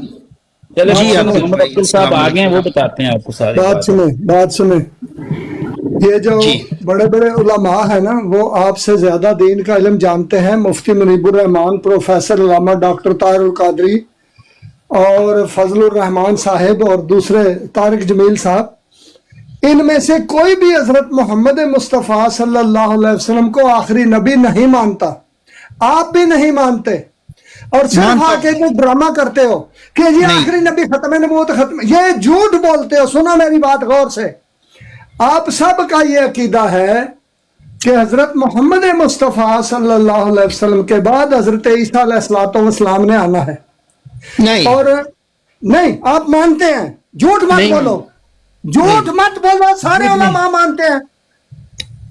चले जी, मोहम्मद अब्दुल साहब आ गए हैं, वो बताते हैं आपको सारी बात सुने। ये जो बड़े बड़े उलमा है ना, वो आपसे ज्यादा दीन का इल्म जानते हैं। मुफ्ती मुनीबुर रहमान, प्रोफेसर अल्लामा डॉक्टर तारिक कादरी और फजलुर रहमान साहिब और दूसरे तारिक जमील साहब, इनमें से कोई भी हजरत मोहम्मद मुस्तफ़ा सल्लल्लाहु अलैहि वसल्लम को आखिरी नबी नहीं मानता, आप भी नहीं मानते, और सिर्फ मानता हूं। आके जो ड्रामा करते हो कि ये नहीं। आखिरी नबी खत्म नबूवत खत्म, ये झूठ बोलते हो। सुनो मेरी बात गौर से, आप सब का ये अकीदा है कि हजरत मोहम्मद मुस्तफ़ा सल्लल्लाहु अलैहि वसल्लम के बाद हजरत ईसा अलैहिस्सलाम ने आना है, नहीं, और नहीं आप मानते हैं, झूठ मत नहीं। बोलो, झूठ मत बोलो, सारे उलमा मानते हैं,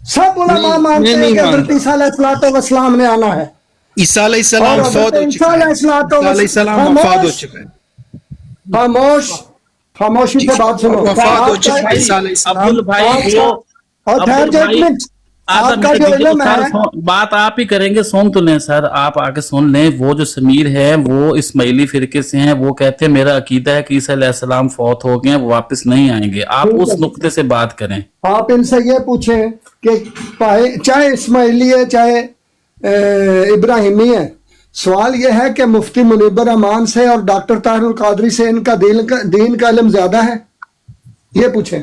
सब उलमा नहीं, मानते मैं हैं नहीं कि हजरत मानता। ईसा अलैहिस्सलाम ने आना है, ईसा और अलैहिस्सलाम हजरत फौत हो ईसा चुका है, अलैहिस्सलाम ईसा अलैहिस्सलाम खामोश, वफात हो चुका है, खामोश, खामोशी से बात सुनो। वफात हो आपका- चुका है ईसा अब्दुल अलैहिस्सलाम। भाई आपका- वो और ठहर अब्दुल जाओ एक भाई मिनट, आदम आपका के जो दीजिए इल्म सर, है, बात आप ही करेंगे, सुन तो लें सर, आप आके सुन लें। वो जो समीर है वो इस्माइली फिरके से हैं, वो कहते हैं मेरा अकीदा है कि ईसा अलैहिस्सलाम फौत हो गए हैं, वो वापस नहीं आएंगे। आप ठीक उस है। नुक्ते से बात करें। आप इनसे ये पूछें कि चाहे इस्माइली है चाहे इब्राहिमी है, सवाल ये है कि मुफ्ती मुनीबर रहमान से और डॉक्टर ताहिरुल कादरी से इनका दीन का इल्म ज्यादा है, ये पूछें।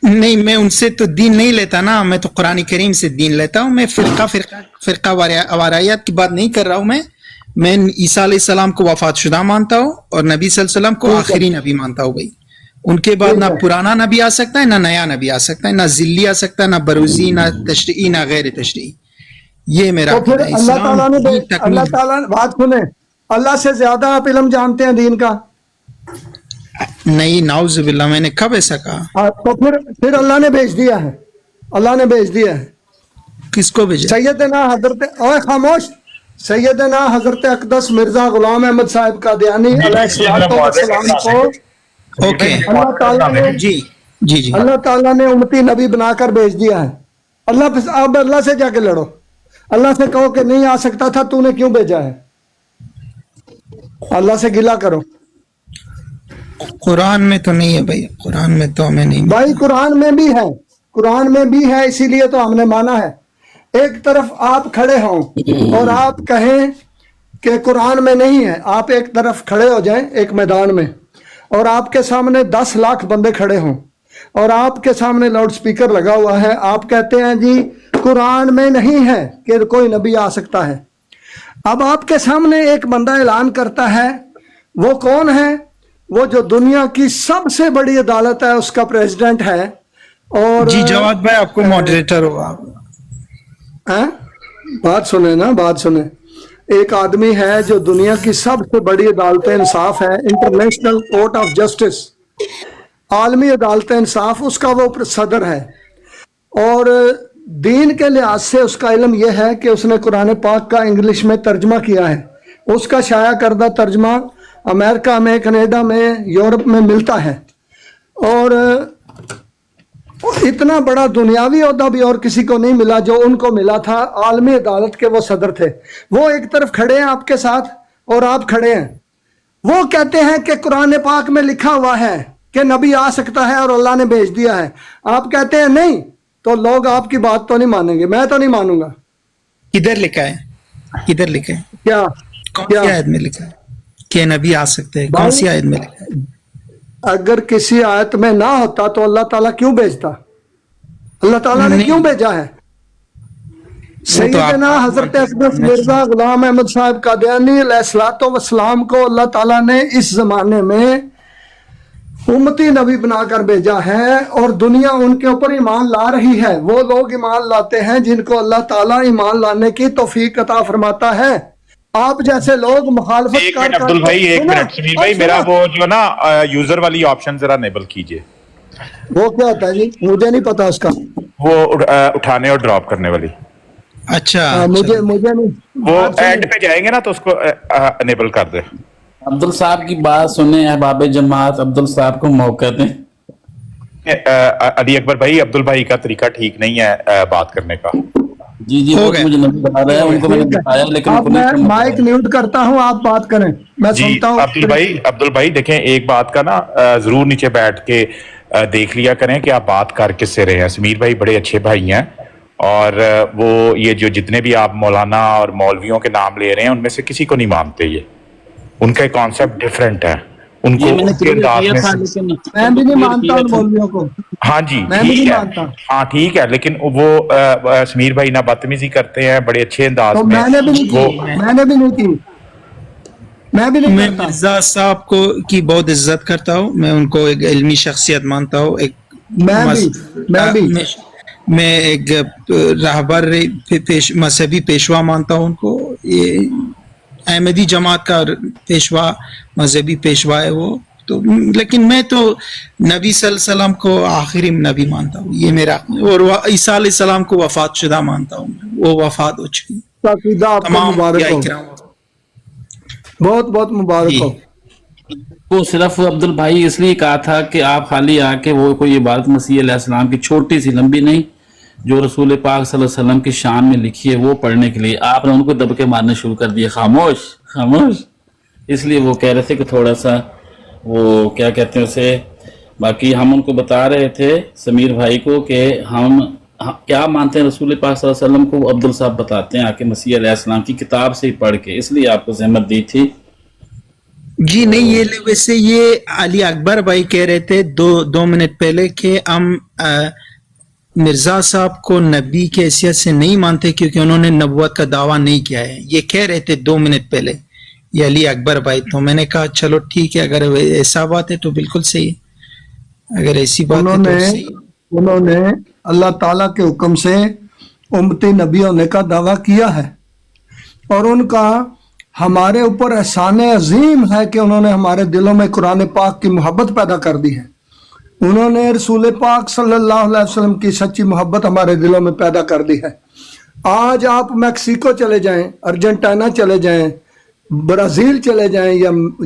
नहीं, मैं उनसे तो दीन नहीं लेता ना, मैं तो कुरान करीम से दीन लेता हूँ। मैं फिरका वारायात की बात नहीं कर रहा हूँ। मैं ईसा अलैहिस्सलाम को वफातशुदा मानता हूँ और नबी सल्लल्लाहु अलैहि वसल्लम को ठीक है। आखिरी नबी मानता हूँ भाई। उनके बाद ठीक ना है। पुराना नबी आ सकता है, ना नया नबी आ सकता है, ना जिल्ली आ सकता है, ना बरूजी, ना तशरीई, ना गैर तशरीई। ये मेरा तो फिर अकीदा है। अल्लाह इस्लाम ताला ने दीन तकमील अल्लाह ताला बात सुने, अल्लाह से ज्यादा आप इल्म जानते हैं दीन का। नहीं, नाउजुबिल्लाह, मैंने कब ऐसा कहा? तो फिर अल्लाह ने भेज दिया है, अल्लाह ने भेज दिया है। किसको भेजा? सैयदना हजरत, ओए खामोश, सैयदना हजरत अकदस मिर्जा गुलाम अहमद साहिब कादियानी अलैहिस्सलाम को ओके, अल्लाह ताला ने जी जी जी। अल्लाह ताला ने उम्मती नबी बनाकर भेज दिया है। अब अल्लाह से जाके लड़ो, अल्लाह से कहो कि नहीं आ सकता था, तूने क्यों भेजा है, अल्लाह से गिला करो। कुरान में तो नहीं है भाई, कुरान में तो हमें नहीं। भाई कुरान में भी है, कुरान में भी है, इसीलिए तो हमने माना है। एक तरफ आप खड़े हों और आप कहें कि कुरान में नहीं है, आप एक तरफ खड़े हो जाएं एक मैदान में और आपके सामने 10 लाख बंदे खड़े हों और आपके सामने लाउड स्पीकर लगा हुआ है, आप कहते हैं जी कुरान में नहीं है कि कोई नबी आ सकता है। अब आपके सामने एक बंदा ऐलान करता है, वो कौन है? वो जो दुनिया की सबसे बड़ी अदालत है उसका प्रेसिडेंट है। और जी जवाद भाई, आपको मॉडरेटर हो आप। हैं? बात सुने ना, बात सुने। एक आदमी है जो दुनिया की सबसे बड़ी अदालत इंसाफ है, इंटरनेशनल कोर्ट ऑफ जस्टिस, आलमी अदालत इंसाफ, उसका वो सदर है। और दीन के लिहाज से उसका इल्म यह है कि उसने कुरान पाक का इंग्लिश में तर्जमा किया है। उसका शाया करदा तर्जमा अमेरिका में, कनाडा में, यूरोप में मिलता है। और इतना बड़ा दुनियावी ओहदा भी और किसी को नहीं मिला जो उनको मिला था। आलमी अदालत के वो सदर थे। वो एक तरफ खड़े हैं आपके साथ और आप खड़े हैं। वो कहते हैं कि कुरान पाक में लिखा हुआ है कि नबी आ सकता है और अल्लाह ने भेज दिया है। आप कहते हैं नहीं, तो लोग आपकी बात तो नहीं मानेंगे, मैं तो नहीं मानूंगा। किधर लिखा है? किधर लिखा है? क्या कौन सी आयत में लिखा है कि नबी आ सकते हैं? कौन सी आयत में लिखा है? अगर किसी आयत में ना होता तो अल्लाह ताला क्यों भेजता? अल्लाह ताला ने नहीं। क्यों भेजा है? सैयदना हजरत अकदस मिर्जा गुलाम अहमद साहब कादियानी अलैहिस्सलातो वस्सलाम को अल्लाह ताला ने इस जमाने में उम्मती नबी बनाकर भेजा है और दुनिया उनके ऊपर ईमान ला रही है। वो लोग ईमान लाते हैं जिनको अल्लाह ताला ईमान लाने की तौफीक अता फरमाता है। आप जैसे लोग मुखालफत एक मिनट अब्दुल भाई, एक मिनट समीर भाई, मेरा वो जो ना यूजर वाली ऑप्शन जरा इनेबल कीजिए। वो क्या होता है जी? मुझे नहीं पता उसका। वो उठाने और ड्रॉप करने वाली, अच्छा, मुझे नहीं। वो एंड पे जाएंगे ना तो उसको इनेबल कर दे। अब्दुल साहब की बात सुने, अहबाब जमात, अब्दुल साहब को मौका दें। अली अकबर भाई, अब्दुल भाई का तरीका ठीक नहीं है बात करने का। जी जी, हो वो गया। मुझे नहीं बता रहा है, उनको मैंने बताया, लेकिन अब मैं माइक म्यूट करता हूँ, आप बात करें, मैं जी सुनता हूँ। अब्दुल भाई देखें, एक बात का ना जरूर नीचे बैठ के देख लिया करें कि आप बात कर किससे रहे हैं। समीर भाई बड़े अच्छे भाई हैं और वो ये जो जितने भी आप मौलाना और मौलवियों के नाम ले रहे हैं उनमें से किसी को नहीं मानते। ये उनका कॉन्सेप्ट डिफरेंट है। उनको ये मैंने उनके क्लियर अंदाज किया में था, लेकिन मैं भी नहीं मानता उन मौलवियों को, हाँ जी मैं भी ठीक नहीं है, मानता। हाँ ठीक है, लेकिन वो समीर भाई ना बदतमीजी करते हैं बड़े अच्छे अंदाज तो में मैंने भी नहीं वो की, मैंने भी नहीं की, मैं भी नहीं मैं करता। मिर्जा साहब को की बहुत इज्जत करता हूँ, मैं उनको एक इल्मी शख्सियत मानता हूँ, एक मैं भी मैं एक रहबर मजहबी पेशवा मानता हूँ उनको। ये अहमदी जमात का पेशवा, मजहबी पेशवा है वो तो। लेकिन मैं तो नबी सल्लल्लाहु अलैहि वसल्लम को आखिरी नबी मानता हूँ, ये मेरा। और ईसा अलैहि सलाम को वफात शुदा मानता हूँ, वो वफात हो चुकी। अकीदा आपको तमाम मुबारक अंबिया हो, इकराम बहुत बहुत मुबारक जी। हो। वो सिर्फ अब्दुल भाई इसलिए कहा था कि आप खाली आके वो कोई इबादत मसीह अलैहिस्सलाम की छोटी सी लंबी नहीं, जो रसूल पाक सल्लल्लाहु अलैहि वसल्लम की शान में लिखी है वो पढ़ने के लिए आपने उनको दबके मारने शुरू कर दिए, खामोश खामोश। इसलिए वो कह रहे थे कि थोड़ा सा वो क्या कहते हैं उसे। बाकी हम उनको बता रहे थे समीर भाई को कि हम क्या मानते हैं रसूल पाक सल्लल्लाहु अलैहि वसल्लम को, अब्दुल साहब बताते हैं आके मसीह अलैहिस्सलाम की किताब से ही पढ़ के, इसलिए आपको जहमत दी थी। जी नहीं, ये वैसे ये अली अकबर भाई कह रहे थे दो मिनट पहले कि हम मिर्जा साहब को नबी की हैसियत से नहीं मानते क्योंकि उन्होंने नबूवत का दावा नहीं किया है, ये कह रहे थे 2 मिनट पहले ये अली अकबर भाई। तो मैंने कहा चलो ठीक है, अगर ऐसा बात है तो बिल्कुल सही है, अगर ऐसी बात है तो सही है। उन्होंने अल्लाह ताला के हुक्म से उम्मती नबी होने का दावा किया है, और उनका हमारे ऊपर एहसान अजीम है कि उन्होंने हमारे दिलों में कुरान पाक की मोहब्बत पैदा कर दी है। उन्होंने रसूल पाक सल्लल्लाहु अलैहि वसल्लम की सच्ची मोहब्बत हमारे दिलों में पैदा कर दी है। आज आप मैक्सिको चले जाएं, अर्जेंटीना चले जाएं, ब्राज़ील चले जाएं,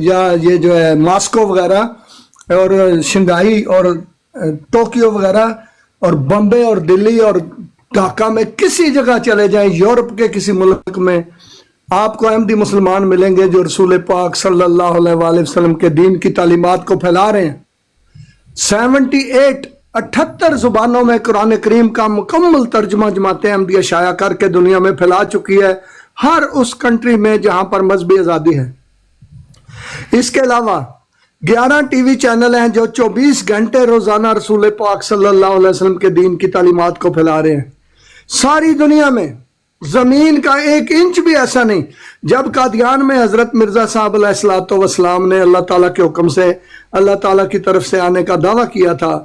या ये जो है मॉस्को वगैरह और शंघाई और टोक्यो वगैरह और बम्बे और दिल्ली और ढाका में किसी जगह चले जाएं, यूरोप के किसी मुल्क में आपको अहमदी मुसलमान मिलेंगे जो रसूल पाक सल्लल्लाहु अलैहि वसल्लम के दीन की तालीमात को फैला रहे हैं। 78 जुबानों में कुरान करीम का मुकम्मल तर्जुमा जमात अहमदिया शाया करके दुनिया में फैला चुकी है, हर उस कंट्री में जहां पर मजहबी आज़ादी है। इसके अलावा 11 टीवी चैनल हैं जो 24 घंटे रोजाना रसूल पाक सल्लल्लाहु अलैहि वसल्लम के दीन की तालीमात को फैला रहे हैं। सारी दुनिया में जमीन का 1 इंच भी ऐसा नहीं। जब कादियान में हजरत मिर्जा साहब अलैहिस्सलाम ने अल्लाह ताला के हुक्म से अल्लाह ताला की तरफ से आने का दावा किया था,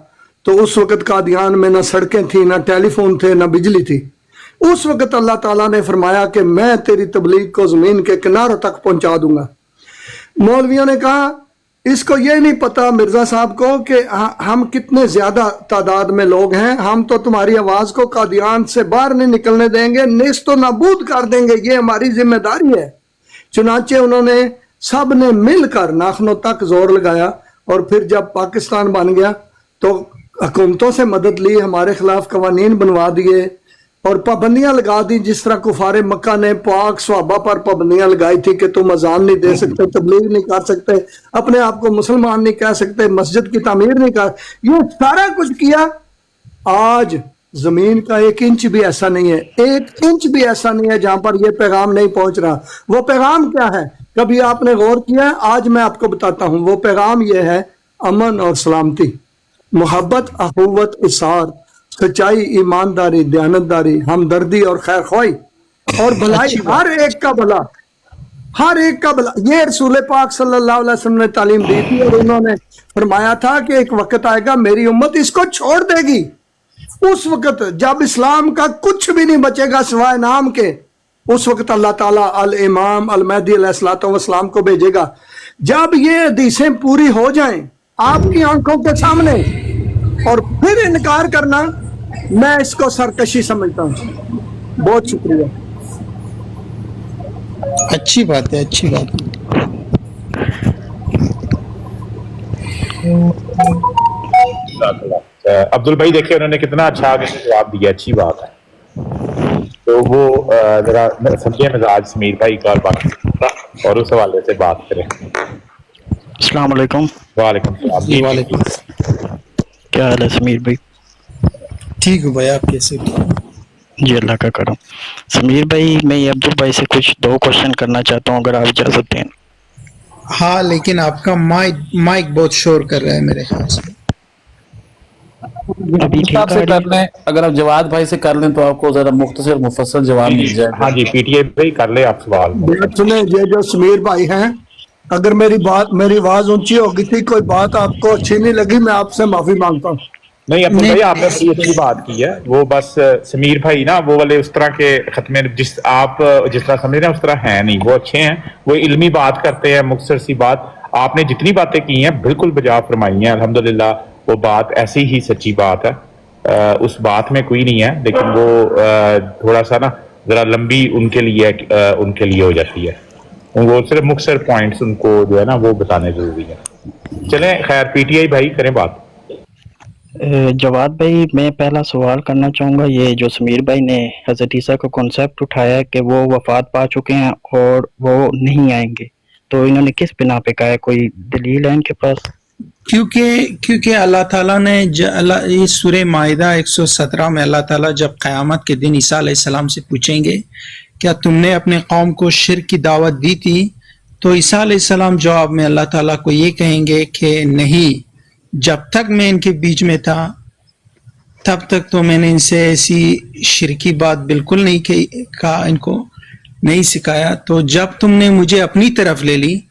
तो उस वक्त कादियान में ना सड़कें थी, ना टेलीफोन थे, ना बिजली थी। उस वक्त अल्लाह ताला ने फरमाया कि मैं तेरी तबलीग को जमीन के किनारों तक पहुंचा दूंगा। मौलवियों ने कहा इसको ये नहीं पता मिर्जा साहब को कि हम कितने ज्यादा तादाद में लोग हैं, हम तो तुम्हारी आवाज को कादियान से बाहर नहीं निकलने देंगे, नेस्तो नाबूद कर देंगे, ये हमारी जिम्मेदारी है। चुनाचे उन्होंने सब ने मिलकर नाखनों तक जोर लगाया, और फिर जब पाकिस्तान बन गया तो हुकूमतों से मदद ली, हमारे खिलाफ कवानीन बनवा दिए और पाबंदियां लगा दी। जिस तरह कुफारे मक्का ने पाक सहाबा पर पाबंदियां लगाई थी कि तुम अजान नहीं दे सकते, तबलीग नहीं कर सकते, अपने आप को मुसलमान नहीं कह सकते, मस्जिद की तामीर नहीं कर, ये सारा कुछ किया। आज जमीन का 1 इंच भी ऐसा नहीं है, 1 इंच भी ऐसा नहीं है जहां पर यह पैगाम नहीं पहुंच रहा। वो पैगाम क्या है, कभी आपने गौर किया? आज मैं आपको बताता हूं। वो पैगाम यह है अमन और सलामती, मोहब्बत, अखुवत, इसार, सच्चाई, ईमानदारी, दयानतदारी, हमदर्दी और खैर ख्वाही और भलाई, हर एक का भला, हर एक का भला। ये रसूल पाक सल्लल्लाहु अलैहि वसल्लम ने तालीम दी थी, और उन्होंने फरमाया था कि एक वक्त आएगा मेरी उम्मत इसको छोड़ देगी। उस वक्त जब इस्लाम का कुछ भी नहीं बचेगा सिवाय नाम के, उस वक्त अल्लाह ताला अल इमाम अल महदी अलैहिस्सलातु वस्सलाम को भेजेगा। जब ये हदीसें पूरी हो जाएं आपकी आंखों के सामने, और फिर इनकार करना, मैं इसको सरकशी समझता हूँ। बहुत शुक्रिया। अच्छी बात है, अच्छी बात है। अब्दुल भाई देखिए उन्होंने कितना अच्छा आगे से जवाब दिया, अच्छी बात है। तो वो जरा समझिए मिजाज समीर भाई का, और उस हवाले से बात करें। अस्सलाम वालेकुम। वालेकुम सलाम। जी वालेकुम। क्या हाल है समीर भाई? ठीक हो भाई, आप कैसे? जी अल्लाह का करम। समीर भाई मैं अब्दुल भाई से कुछ 2 क्वेश्चन करना चाहता हूँ, अगर आप इजाजत दें। हाँ, लेकिन आपका माइक बहुत शोर कर रहा है मेरे ख्याल से। अभी ठीक आप आ से रही कर है? लें, अगर आप जवाद भाई से कर लें तो आपको जरा मुख्तसर मुफस्सल जवाब मिल जाएगा। हाँ जी, पीटीआई भाई कर ले आप सवाल। बात सुने, ये जो समीर भाई हैं, अगर मेरी आवाज ऊंची होगी थी, कोई बात आपको अच्छी नहीं लगी, मैं आपसे माफी मांगता हूँ। नहीं अब्दुल नहीं, भाई, आपने बड़ी अच्छी बात की है। वो बस समीर भाई ना वो वाले उस तरह के खत्मे जिस तरह समझ रहे हैं उस तरह है नहीं। वो अच्छे हैं, वो इल्मी बात करते हैं, मुख्तसर सी बात। आपने जितनी बातें की हैं बिल्कुल बजा फरमाई हैं, अल्हम्दुलिल्लाह। वो बात ऐसी ही सच्ची बात है, उस बात में कोई नहीं है, लेकिन वो थोड़ा सा ना जरा लंबी उनके लिए हो जाती है। वो सिर्फ मुख्तसर पॉइंट्स उनको जो है ना वो बताने जरूरी है। चलें, खैर पीटीआई भाई करें बात। जवाद भाई, मैं पहला सवाल करना चाहूँगा, ये जो समीर भाई ने हज़रत ईसा का कॉन्सेप्ट उठाया है कि वो वफात पा चुके हैं और वो नहीं आएंगे, तो इन्होंने किस बिना पे कहा है? कोई दलील है इनके पास? क्योंकि अल्लाह ताला ने ये सूरह माइदा 117 में अल्लाह ताला जब क़यामत के दिन ईसा अलैहिस्सलाम से पूछेंगे क्या तुमने अपने कौम को शिर्क की दावत दी थी, तो ईसा अलैहिस्सलाम जवाब में अल्लाह ताला को ये कहेंगे कि नहीं, जब तक मैं इनके बीच में था तब तक तो मैंने इनसे ऐसी शिरकी बात बिल्कुल नहीं कहा, इनको नहीं सिखाया। तो जब तुमने मुझे अपनी तरफ ले ली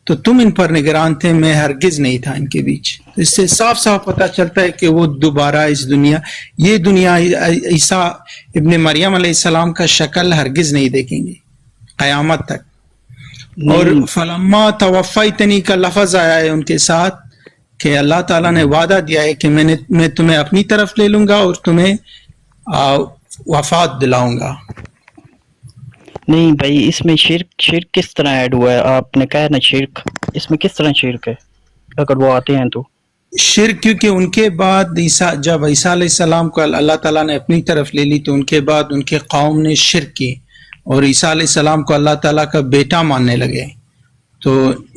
तो तुम इन पर निगरान थे, मैं हरगिज नहीं था इनके बीच। तो इससे साफ साफ पता चलता है कि वो दोबारा ये दुनिया ईसा इब्ने मरियम अलैहिस्सलाम का शक्ल हरगिज नहीं देखेंगे क़यामत तक। और फलम्मा तवफ़्फ़ैतनी का लफ्ज़ आया है उनके साथ कि अल्लाह ताला ने वादा दिया है कि मैं तुम्हें अपनी तरफ ले लूंगा और तुम्हें वफात दिलाऊंगा। नहीं भाई, इसमें शिर्क किस तरह ऐड हुआ है? आपने कहा ना शिर्क, इसमें किस तरह शिर्क है अगर वो आते हैं तो? शिर्क क्योंकि उनके बाद जब ईसा अलैहिस्सलाम को अल्लाह ताला ने अपनी तरफ ले ली तो उनके बाद उनके कौम ने शिर्क की और ईसा अलैहिस्सलाम को अल्लाह ताला का बेटा मानने लगे। तो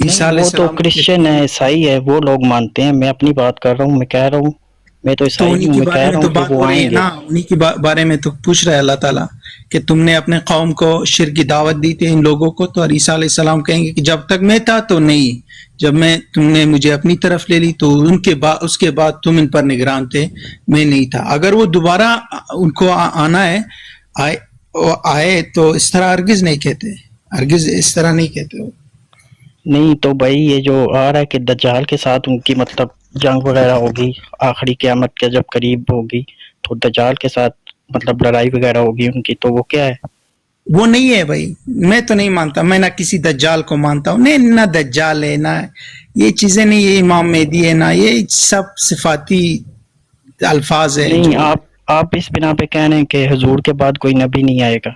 ईसा वो तो क्रिश्चियन है, ईसाई है, वो लोग मानते हैं। मैं अपनी बात कर रहा हूँ, मैं कह रहा हूँ, मैं तो ईसाई हूँ, मैं कह रहा हूँ कि वो आएंगे। उन्हीं के बारे में तो पूछ रहा है अल्लाह ताला कि तुमने अपने कौम को शिर्क की दावत दी थी इन लोगों को। तो ईसा अलैहिस्सलाम कहेंगे कि जब तक मैं था तो नहीं, जब तुमने मुझे अपनी तरफ ले ली तो उसके बाद तुम इन पर निगरान थे, मैं नहीं था। अगर वो दोबारा उनको आना है आए तो इस तरह हरगिज नहीं कहते, हरगिज इस तरह नहीं कहते वो। नहीं तो भाई ये जो आ रहा है कि दज्जाल के साथ उनकी मतलब जंग वगैरह होगी, आखिरी क़यामत के जब करीब होगी तो दज्जाल के साथ मतलब लड़ाई वगैरह होगी उनकी, तो वो क्या है? वो नहीं है भाई, मैं तो नहीं मानता, मैं ना किसी दज्जाल को मानता हूँ, नहीं ना दज्जाल है ना ये चीजें, नहीं ये इमाम मेहदी है ना, ये सब सिफाती अल्फाज है। नहीं, आप इस बिना पे कह रहे हैं कि हुजूर के बाद कोई नबी नहीं आएगा?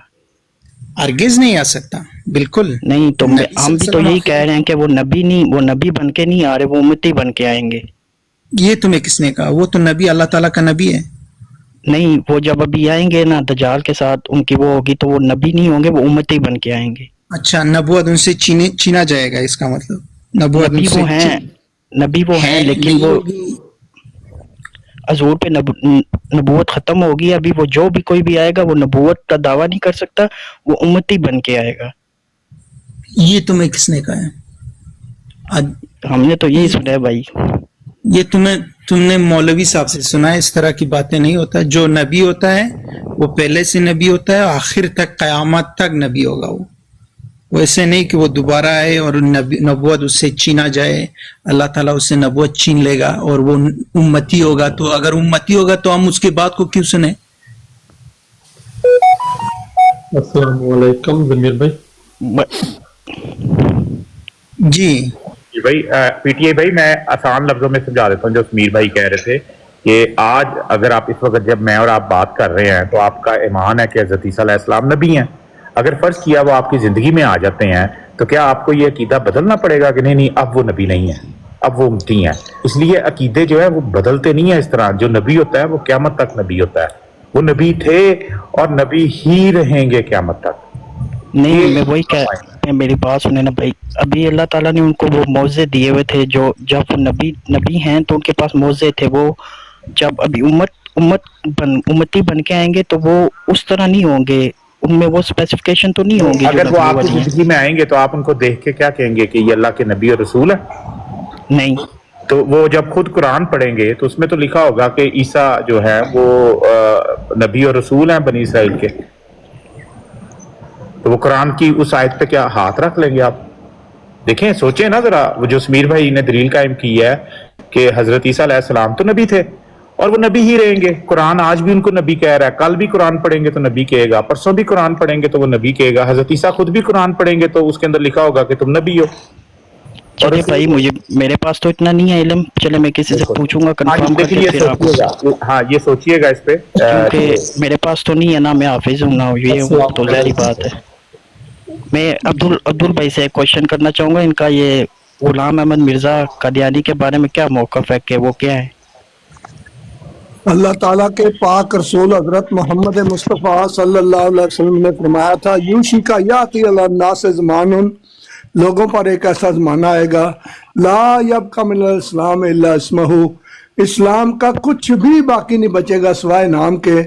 हरगिज नहीं आ सकता, बिल्कुल नहीं। तो हम भी तो यही कह रहे हैं कि वो नबी बन के नहीं आ रहे, वो उम्मती बन के आएंगे। ये तुम्हें किसने कहा? वो तो नबी अल्लाह ताला का नबी है। नहीं, वो जब अभी आएंगे ना दज्जाल के साथ उनकी वो होगी तो वो नबी नहीं होंगे, वो उम्मती बन के आएंगे। अच्छा, नबूवत उनसे छीना जाएगा, इसका मतलब नबी वो हैं लेकिन वो हुजूर पे नबूवत खत्म होगी। अभी वो जो भी कोई भी आएगा वो नबूवत का दावा नहीं कर सकता, वो उम्मती बन के आएगा। ये तुम्हें किसने कहा है? हमने तो यही सुना है भाई। ये तुमने मौलवी साहब से सुना है? इस तरह की बातें नहीं होता। जो नबी होता है वो पहले से नबी होता है, आखिर तक क़यामत तक नबी होगा वो। वैसे नहीं कि वो दोबारा आए और नबूवत उससे छीना जाए, अल्लाह ताला उससे नबूवत छीन लेगा और वो उम्मती होगा। तो अगर उम्मती होगा तो हम उसके बाद को क्यों सुने? अस्सलाम वालेकुम जमीर भाई। जी भाई पीटीआई भाई, मैं आसान लफ्जों में समझा देता हूँ जो समीर भाई कह रहे थे कि आज अगर आप इस वक्त जब मैं और आप बात कर रहे हैं तो आपका ईमान है कि हज़रत ईसा अलैहिस्सलाम नबी हैं। अगर फर्ज किया वो आपकी जिंदगी में आ जाते हैं तो क्या आपको ये अकीदा बदलना पड़ेगा कि नहीं अब वो नबी नहीं है, अब वो उम्मती हैं? इसलिए अकीदे जो है वो बदलते नहीं है इस तरह। जो नबी होता है वो क़यामत तक नबी होता है, वो नबी थे और नबी ही रहेंगे क़यामत तक। नहीं, मैं वही कह, मेरी बात सुने ना भाई। अभी अल्लाह ताला ने उनको वो मौजे दिए हुए थे, जो जब वो नबी हैं तो उनके पास मौजे थे। वो जब अभी उम्मती बन के आएंगे तो वो उस तरह नहीं होंगे, उनमें वो स्पेसिफिकेशन तो नहीं होंगी जो अगर वो नबी आपकी वाली हैं? जिंदगी में आएंगे तो आप उनको देख के क्या कहेंगे कि ये अल्लाह के नबी और रसूल है? नहीं। तो वो जब खुद कुरान पढ़ेंगे तो उसमें तो लिखा होगा कि ईसा जो है वो नबी और रसूल हैं बनी इसराइल के। तो वो कुरान की उस आयत पे क्या हाथ रख लेंगे आप? देखें, सोचें ना जरा। वो जो समीर भाई ने दलील कायम की है कि हजरत ईसा अलैहिस्सलाम तो नबी थे और वो नबी ही रहेंगे। कुरान आज भी उनको नबी कह रहा है, कल भी कुरान पढ़ेंगे तो नबी कहेगा, परसों भी कुरान पढ़ेंगे तो वो नबी कहेगा। हजरत ईसा खुद भी कुरान पढ़ेंगे तो उसके अंदर लिखा होगा कि तुम नबी हो। चलिए भाई, मेरे पास तो इतना नहीं है इल्म, चले मैं किसी से पूछूंगा कंफर्म करके ये फिर आपको, सोचिएगा, हाँ ये सोचिएगा इस पे, क्योंकि मेरे पास तो नहीं है ना, मैं हाफिज हूँ ना, ये तो ज़ाहिर बात है। मैं अब्दुल भाई से एक क्वेश्चन करना चाहूँगा। इनका ये गुलाम अहमद मिर्जा कादियानी के बारे में क्या मौक़िफ़ है कि वो क्या है? अल्लाह ताला के पाक रसूल हजरत मोहम्मद मुस्तफ़ा सल्लल्लाहु अलैहि वसल्लम ने फरमाया था, यूशी का याती अल्लाह ज़मानुन, लोगों पर एक ऐसा ज़माना आएगा, ला यबका मिनल इस्लाम इल्ला इस्महु, इस्लाम का कुछ भी बाकी नहीं बचेगा सिवाय नाम के,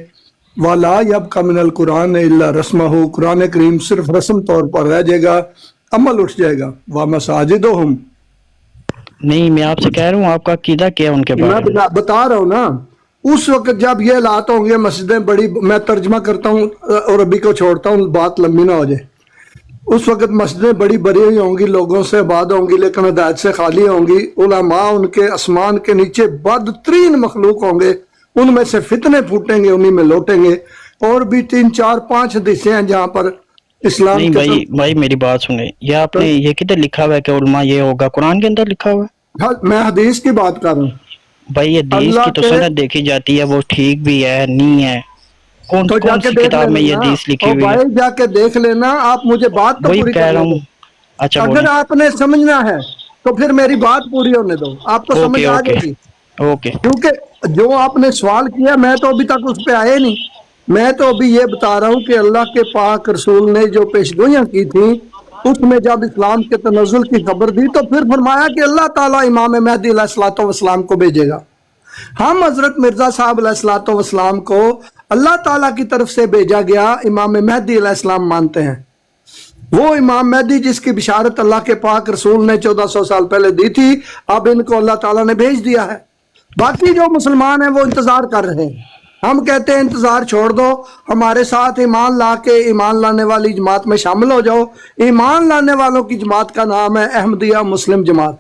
वाला यबका मिनल कुरान इल्ला रस्महु, कुरान करीम सिर्फ रस्म तौर पर रह जाएगा, अमल उठ जाएगा, व मसाजिदुहुम। नहीं, मैं आपसे कह रहा हूँ आपका अकीदा क्या है उनके बारे में? मैं बता रहा हूँ ना, उस वक्त जब ये हालात होंगे, मस्जिदें बड़ी, मैं तर्जमा करता हूँ और अभी को छोड़ता हूँ, बात लंबी ना हो जाए। उस वक्त मस्जिदें बड़ी भरी हुई होंगी, लोगों से आबाद होंगी, लेकिन हिदायत से खाली होंगी। उलमा उनके आसमान के नीचे बदतरीन मखलूक होंगे, उनमें से फितने फूटेंगे, उन्हीं में लौटेंगे। और भी 3, 4, 5 हदीसें हैं जहाँ पर इस्लाम नहीं भाई मेरी बात सुने, ये आपने ये किधर लिखा हुआ है कि उलमा ये होगा? कुरान के अंदर लिखा हुआ है? मैं हदीस की बात कर रहा हूँ भाई। ये हदीस की तो सनद देखी जाती है, वो ठीक भी है नहीं है? कौन सी किताब में ये हदीस लिखी हुई है? भाई जाके देख लेना। आप मुझे बात तो पूरी कह रहा हूँ। अच्छा, अगर आपने समझना है तो फिर मेरी बात पूरी होने दो, आपको समझ आ जाएगी। ओके, क्योंकि जो आपने सवाल किया, मैं तो अभी तक उस पे आए नहीं। मैं तो अभी ये बता रहा हूँ कि अल्लाह के पाक रसूल ने जो पेशगोइयाँ की थी, उसमें जब इस्लाम के तनज़ुल की खबर दी तो फिर फरमाया कि अल्लाह ताला इमाम महदी अलैहिस्सलातु वस्सलाम को भेजेगा। हम हजरत मिर्जा साहब अलैहिस्सलातु वस्सलाम को अल्लाह ताला की तरफ से भेजा गया इमाम महदी अलैहिस्सलाम मानते हैं। वो इमाम महदी जिसकी बिशारत अल्लाह के पाक रसूल ने 1400 साल पहले दी थी, अब इनको अल्लाह ताला ने भेज दिया है। बाकी जो मुसलमान हैं वो इंतजार कर रहे हैं। हम कहते हैं इंतजार छोड़ दो, हमारे साथ ईमान ला के ईमान लाने वाली जमात में शामिल हो जाओ। ईमान लाने वालों की जमात का नाम है अहमदिया मुस्लिम जमात,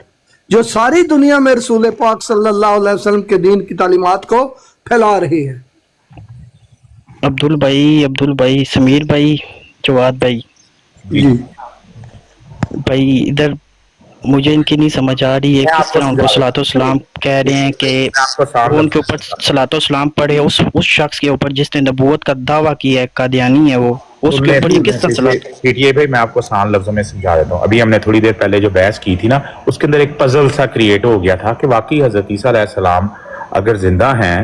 जो सारी दुनिया में रसूल पाक सल्लल्लाहु अलैहि वसल्लम के दीन की तालीमात को फैला रही है। अब्दुल भाई, समीर भाई, जवाद भाई जी भाई, इधर मुझे इनकी नहीं समझ आ रही है किस तरह उनको सलातो सलाम कह रहे हैं कि वो उनके ऊपर सलातो सलाम पढ़े, उस शख्स के ऊपर जिसने नबूवत का दावा किया है, कादियानी है वो, उसके ऊपर ये किस तरह सलात? ये भाई मैं आपको आसान लफ्जों में समझा देता हूँ। अभी हमने थोड़ी देर पहले जो बहस की थी ना, उसके अंदर एक पजल सा क्रिएट हो गया था कि वाकई हजरत ईसा अलैहिस्सलाम अगर जिंदा हैं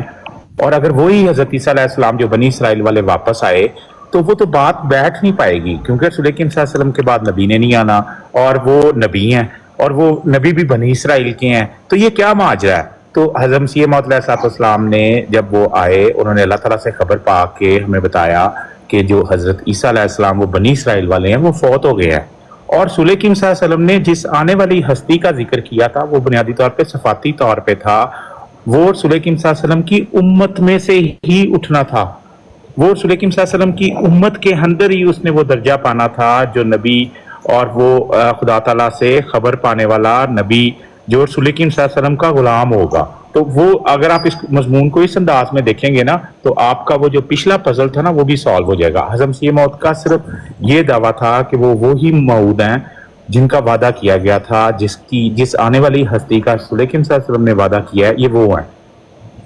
और अगर वही हजरत ईसा अलैहिस्सलाम जो बनी इसराइल वाले वापस आए तो वो तो बात बैठ नहीं पाएगी, क्योंकि रसूल करीम सल्लल्लाहु अलैहि वसल्लम के बाद नबी ने नहीं आना और वो नबी हैं और वो नबी भी बनी इसराइल के हैं, तो ये क्या माजरा है? तो हज़रत मसीह मौऊद अलैहिस्सलाम ने जब वो आए, उन्होंने अल्लाह ताला से खबर पा के हमें बताया कि जो हजरत ईसा अलैहिस्सलाम वो बनी इसराइल वाले हैं वो फौत हो गए हैं। और रसूल करीम सल्लल्लाहु अलैहि वसल्लम ने जिस आने वाली हस्ती का जिक्र किया था वो बुनियादी तौर पे सफाती तौर पे था, वो रसूल करीम सल्लल्लाहु अलैहि वसल्लम की उम्मत में से ही उठना था। वो रसूल करीम सल्लल्लाहु अलैहि वसल्लम की उम्मत के अंदर ही उसने वो दर्जा पाना था जो नबी और वो खुदा ताला से खबर पाने वाला नबी जो रसूल करीम सल्लल्लाहु अलैहि वसल्लम का गुलाम होगा। तो वो अगर आप इस मजमून को इस अंदाज में देखेंगे ना तो आपका वो जो पिछला पजल था ना वो भी सॉल्व हो जाएगा। हज़रत मसीह मौऊद का सिर्फ ये दावा था कि वो ही मौऊद हैं जिनका वादा किया गया था, जिस आने वाली हस्ती का रसूल करीम सल्लल्लाहु अलैहि वसल्लम ने वादा किया है, ये वो हैं।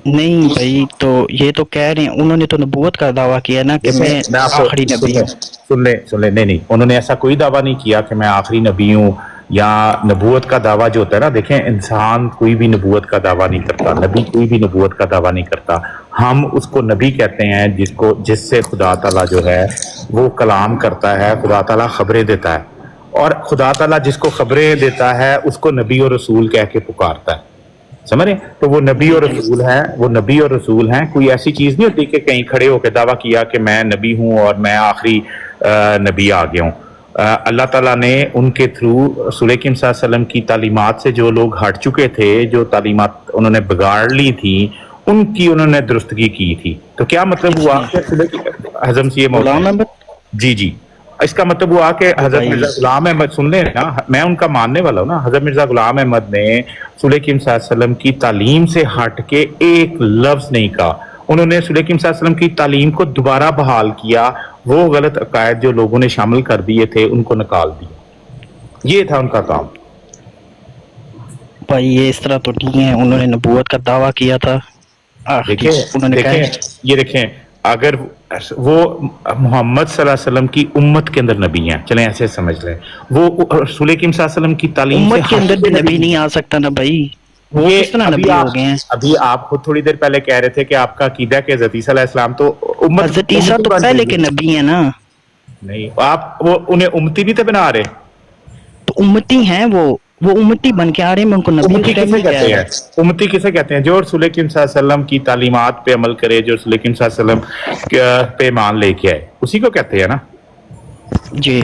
नहीं भाई, तो ये तो कह रहे हैं, उन्होंने तो नबूवत का दावा किया ना कि मैं आखिरी नबी हूँ। सुन ले, नहीं, उन्होंने ऐसा कोई दावा नहीं किया कि मैं आखिरी नबी हूँ या नबूवत का दावा जो होता है ना, देखें इंसान कोई भी नबूवत का दावा नहीं करता, नबी कोई भी नबूवत का दावा नहीं करता। हम उसको नबी कहते हैं जिससे खुदा ताला जो है वो कलाम करता है, खुदा ताला खबरें देता है, और खुदा ताला जिसको खबरें देता है उसको नबी और रसूल कह के पुकारता है। سمجھ رہے ہیں؟ تو وہ نبی اور رسول ہیں، وہ نبی اور رسول ہیں. کوئی ایسی چیز نہیں ہوتی کہ کہیں کھڑے ہو کے دعویٰ کیا کہ میں نبی ہوں اور میں آخری نبی آ گیا ہوں. اللہ تعالیٰ نے ان کے تھرو رسول کریم صلی اللہ علیہ وسلم کی تعلیمات سے جو لوگ ہٹ چکے تھے، جو تعلیمات انہوں نے بگاڑ لی تھی، ان کی انہوں نے درستگی کی تھی. تو کیا مطلب ہوا کہ حضرت یہ غلام احمد جی اس کا مطلب ہوا کہ حضرت مرزا غلام احمد، سن لیں نا، میں ان کا ماننے والا ہوں نا. حضرت مرزا غلام احمد نے رسول کریم صلی اللہ علیہ وسلم کی تعلیم سے ہٹ کے ایک لفظ نہیں کہا. انہوں نے رسول کریم صلی اللہ علیہ وسلم کی تعلیم کو دوبارہ بحال کیا. وہ غلط عقائد جو لوگوں نے شامل کر دیے تھے ان کو نکال دیا. یہ تھا ان کا کام. بھائی یہ اس طرح تو نہیں ہے، انہوں نے نبوت کا دعویٰ کیا تھا. انہوں نے کہا یہ دیکھیں، اگر وہ محمد صلی اللہ علیہ وسلم کی امت کے اندر نبی ہیں، چلیں ایسے سمجھ لیں، وہ رسول کریم صلی اللہ علیہ وسلم کی تعلیم امت کے اندر بھی نبی نہیں آ سکتا نا بھائی. وہ کس طرح نبی ہو گئے ہیں؟ ابھی آپ خود تھوڑی دیر پہلے کہہ رہے تھے کہ آپ کا عقیدہ کہ حضرت عیسیٰ علیہ السلام تو امت، حضرت عیسیٰ تو پہلے کے نبی ہیں نا. نہیں، آپ وہ انہیں امتی نہیں تھے بنا رہے. تو امتی ہیں، وہ امتی بن کے آ رہے ہیں. ان کو نبی امتی کسے کہتے ہیں؟ امتی کسے کہتے ہیں؟ جو رسول کریم صلی اللہ علیہ وسلم کی تعلیمات پہ عمل کرے، جو رسول کریم صلی اللہ علیہ وسلم پہ ایمان لے کے آئے، اسی کو کہتے ہیں نا. جی.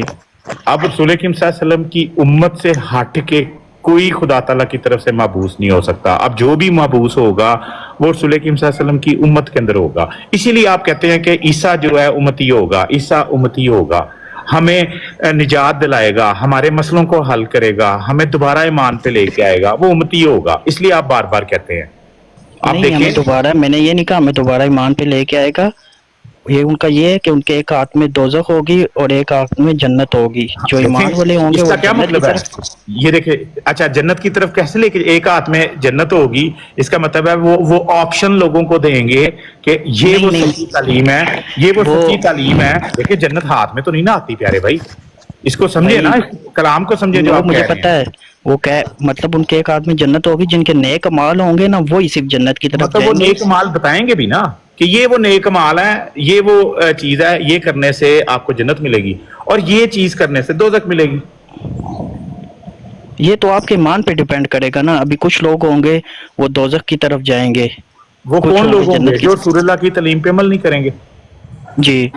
اب رسول کریم صلی اللہ علیہ وسلم کی امت سے ہٹ کے کوئی خدا تعالیٰ کی طرف سے معبوس نہیں ہو سکتا. اب جو بھی معبوس ہوگا وہ رسول کریم صلی اللہ علیہ وسلم کی امت کے اندر ہوگا. اسی لیے آپ کہتے ہیں کہ عیسیٰ جو ہے امتی ہوگا، عیسیٰ امتی ہوگا، ہمیں نجات دلائے گا، ہمارے مسئلوں کو حل کرے گا، ہمیں دوبارہ ایمان پہ لے کے آئے گا، وہ امتی ہوگا. اس لیے آپ بار بار کہتے ہیں. آپ نہیں، ہمیں دوبارہ، میں نے یہ نہیں کہا ہمیں دوبارہ ایمان پہ لے کے آئے گا. یہ ان کا یہ ہے کہ ان کے ایک ہاتھ میں دوزخ ہوگی اور ایک ہاتھ میں جنت ہوگی. جو ایمان والے ہوں گے اس کا وہ کیا جنت کی مطلب ہے؟ طرف. یہ دیکھیں، اچھا جنت کی طرف کیسے لے کے؟ ایک ہاتھ میں جنت ہوگی، اس کا مطلب ہے وہ آپشن لوگوں کو دیں گے کہ یہ وہ سچی تعلیم ہے، یہ وہ سچی تعلیم ہے. دیکھیں جنت ہاتھ میں تو نہیں نا آتی پیارے بھائی، اس کو سمجھے نا، کلام کو سمجھے. جو مجھے پتا ہے وہ کیا مطلب، ان کے ایک ہاتھ میں جنت ہوگی، جن کے نیک اعمال ہوں گے نا وہی صرف جنت کی طرف مطلب وہ جائیں گے. نیک مال بتائیں گے بھی نا کہ یہ وہ نیک مال ہے، یہ وہ چیز ہے، یہ کرنے سے آپ کو جنت ملے گی اور یہ چیز کرنے سے دوزخ ملے گی. یہ تو آپ کے ایمان پہ ڈیپینڈ کرے گا نا. ابھی کچھ لوگ ہوں گے وہ دوزخ کی طرف جائیں گے. وہ کون لوگ ہوں گے؟ جو رسول اللہ کی تعلیم پہ عمل نہیں کریں گے. جی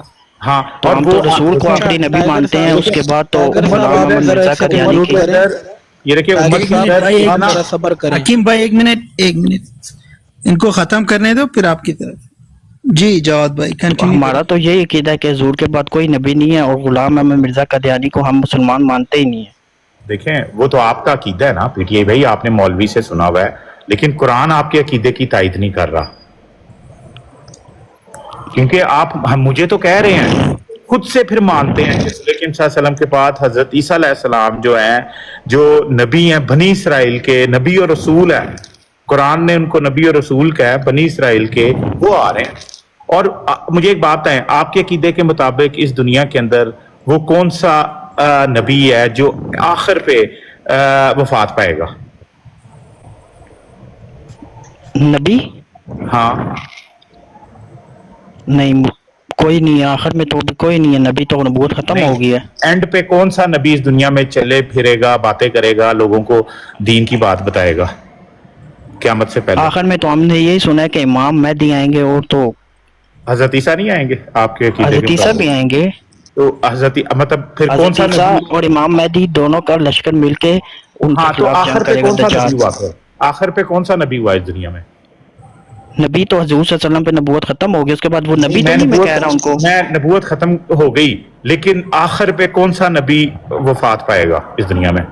ہاں، تو ہم تو رسول کو آخری نبی مانتے ہیں. اس کے بعد تو غلام احمد مرزا قادیانی کی. یہ دیکھیں امت حکیم بھائی ایک منٹ ان کو ختم کرنے دو پھر آپ کی طرف. جی جواد بھائی کنٹینیو. ہمارا تو یہی عقیدہ ہے کہ حضور کے بعد کوئی نبی نہیں ہے، اور غلام احمد مرزا قادیانی کو ہم مسلمان مانتے ہی نہیں ہیں. دیکھیں وہ تو آپ کا عقیدہ ہے نا پی ٹی آئی بھائی، آپ نے مولوی سے سنا ہوا ہے، لیکن قرآن آپ کے عقیدے کی تائید نہیں کر رہا. کیونکہ آپ مجھے تو کہہ رہے ہیں، خود سے پھر مانتے ہیں کہ رسول کریم صلی اللہ علیہ وسلم کے بعد حضرت عیسیٰ علیہ السلام جو ہیں، جو نبی ہیں، بنی اسرائیل کے نبی اور رسول ہیں. قرآن نے ان کو نبی اور رسول کہا ہے، بنی اسرائیل کے، وہ آ رہے ہیں. اور مجھے ایک بات ہے، آپ کے عقیدے کے مطابق اس دنیا کے اندر وہ کون سا نبی ہے جو آخر پہ وفات پائے گا؟ نبی؟ ہاں نہیں، کوئی نہیں ہے آخر میں، تو کوئی نہیں ہے نبی. تو نبوت ختم ہو گئی ہے. اینڈ پہ کون سا نبی اس دنیا میں چلے پھرے گا، باتیں کرے گا، لوگوں کو دین کی بات بتائے گا قیامت سے پہلے؟ آخر میں تو ہم نے یہی سنا ہے کہ امام مہدی آئیں گے، اور تو حضرت عیسیٰ نہیں آئیں گے آپ کے عقیدے حضرت عیسیٰ بھی آئیں گے. تو حضرت مطلب پھر کون سا عیسیٰ نبی؟ اور امام مہدی دونوں کا لشکر مل کے ان کے ہاں، تو خلاف آخر جنگ پہ کرے گا کون سا دجال. نبی ہوا پھر؟ آخر پہ کون سا نبی ہوا اس دنیا میں؟ نبی تو حضور صلی اللہ علیہ وسلم پہ نبوت ختم ہو گئی، اس کے بعد وہ نبی تو نہیں، میں کہہ رہا ہوں ان کو. میں نبوت ختم ہو گئی، لیکن آخر پہ کون سا نبی وفات پائے گا اس دنیا میں؟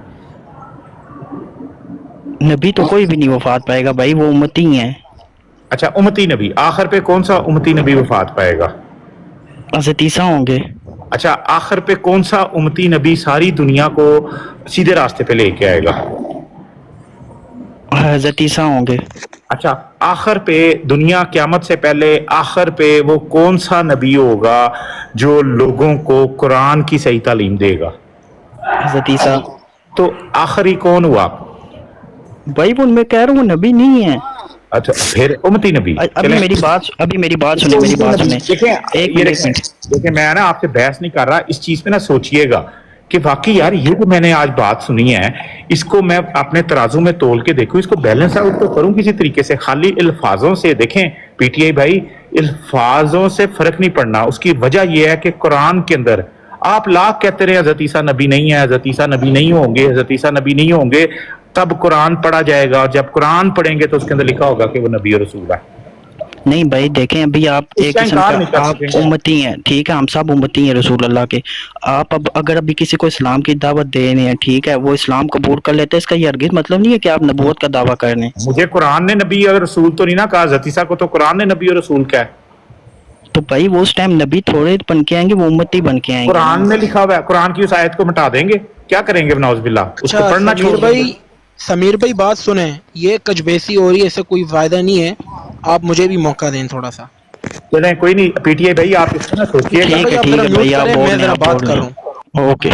نبی تو کوئی بھی نہیں وفات پائے گا بھائی، وہ امتی ہیں. اچھا امتی نبی، آخر پہ کون سا امتی نبی وفات پائے گا؟ حضرت عیسیٰ ہوں گے. اچھا آخر پہ کون سا امتی نبی ساری دنیا کو سیدھے راستے پہ لے کے آئے گا؟ حضرت عیسیٰ ہوں گے. اچھا آخر پہ دنیا قیامت سے پہلے آخر پہ وہ کون سا نبی ہوگا جو لوگوں کو قرآن کی صحیح تعلیم دے گا؟ حضرت عیسیٰ. تو آخری کون ہوا بھائی وہ میں کہہ رہا ہوں نبی نہیں ہے. اچھا پھر امتی نبی. ابھی میری بات سنیں. دیکھیں میں نا آپ سے بحث نہیں کر رہا، اس چیز پہ نا سوچئے گا کہ واقعی یار یہ جو میں نے آج بات سنی ہے اس کو میں اپنے ترازو میں تول کے دیکھوں, اس کو بیلنس آؤٹ تو کروں کسی طریقے سے. خالی الفاظوں سے دیکھیں پی ٹی آئی بھائی, الفاظوں سے فرق نہیں پڑنا. اس کی وجہ یہ ہے کہ قرآن کے اندر آپ لاکھ کہتے رہے حضرت عیسیٰ نبی نہیں ہے, حضرت عیسیٰ نبی نہیں ہوں گے, حضرت عیسیٰ نبی نہیں ہوں گے, تب قرآن پڑھا جائے گا, اور جب قرآن پڑھیں گے تو اس کے اندر لکھا ہوگا کہ وہ نبی اور رسول ہے. نہیں بھائی دیکھیں, ابھی آپ ایک قسم کا آپ امتی ہیں, ٹھیک ہے, ہم سب امتی ہیں رسول اللہ کے. آپ اب اگر ابھی کسی کو اسلام کی دعوت دے رہے ہیں, ٹھیک ہے, وہ اسلام قبول کر لیتے, اس کا یہ ہرگز مطلب نہیں ہے کہ آپ نبوت کا دعویٰ کر رہے ہیں. مجھے قرآن نے نبی اور رسول تو نہیں نا کہا, حضرت عیسیٰ کو تو قرآن نے نبی اور رسول کہا ہے. تو بھائی وہ اس ٹائم نبی تھوڑے بن کے آئیں گے, وہ امتی بن کے آئیں گے. قرآن میں لکھا ہوا ہے, قرآن کی اس آیت کو مٹا دیں گے, کیا کریں گے نعوذ باللہ, اس کو پڑھنا چھوڑ دیں گے. سمیر بھائی بات سنیں, یہ کجبیسی ہو رہی ہے, اس سے کوئی فائدہ نہیں ہے, آپ مجھے بھی موقع دیں تھوڑا سا. چلیں کوئی نہیں پی ٹی آئی بھائی, آپ اس کو نہ سوچیے گا. ٹھیک ہے بھائی, آپ میں ذرا بات کر رہا ہوں. اوکے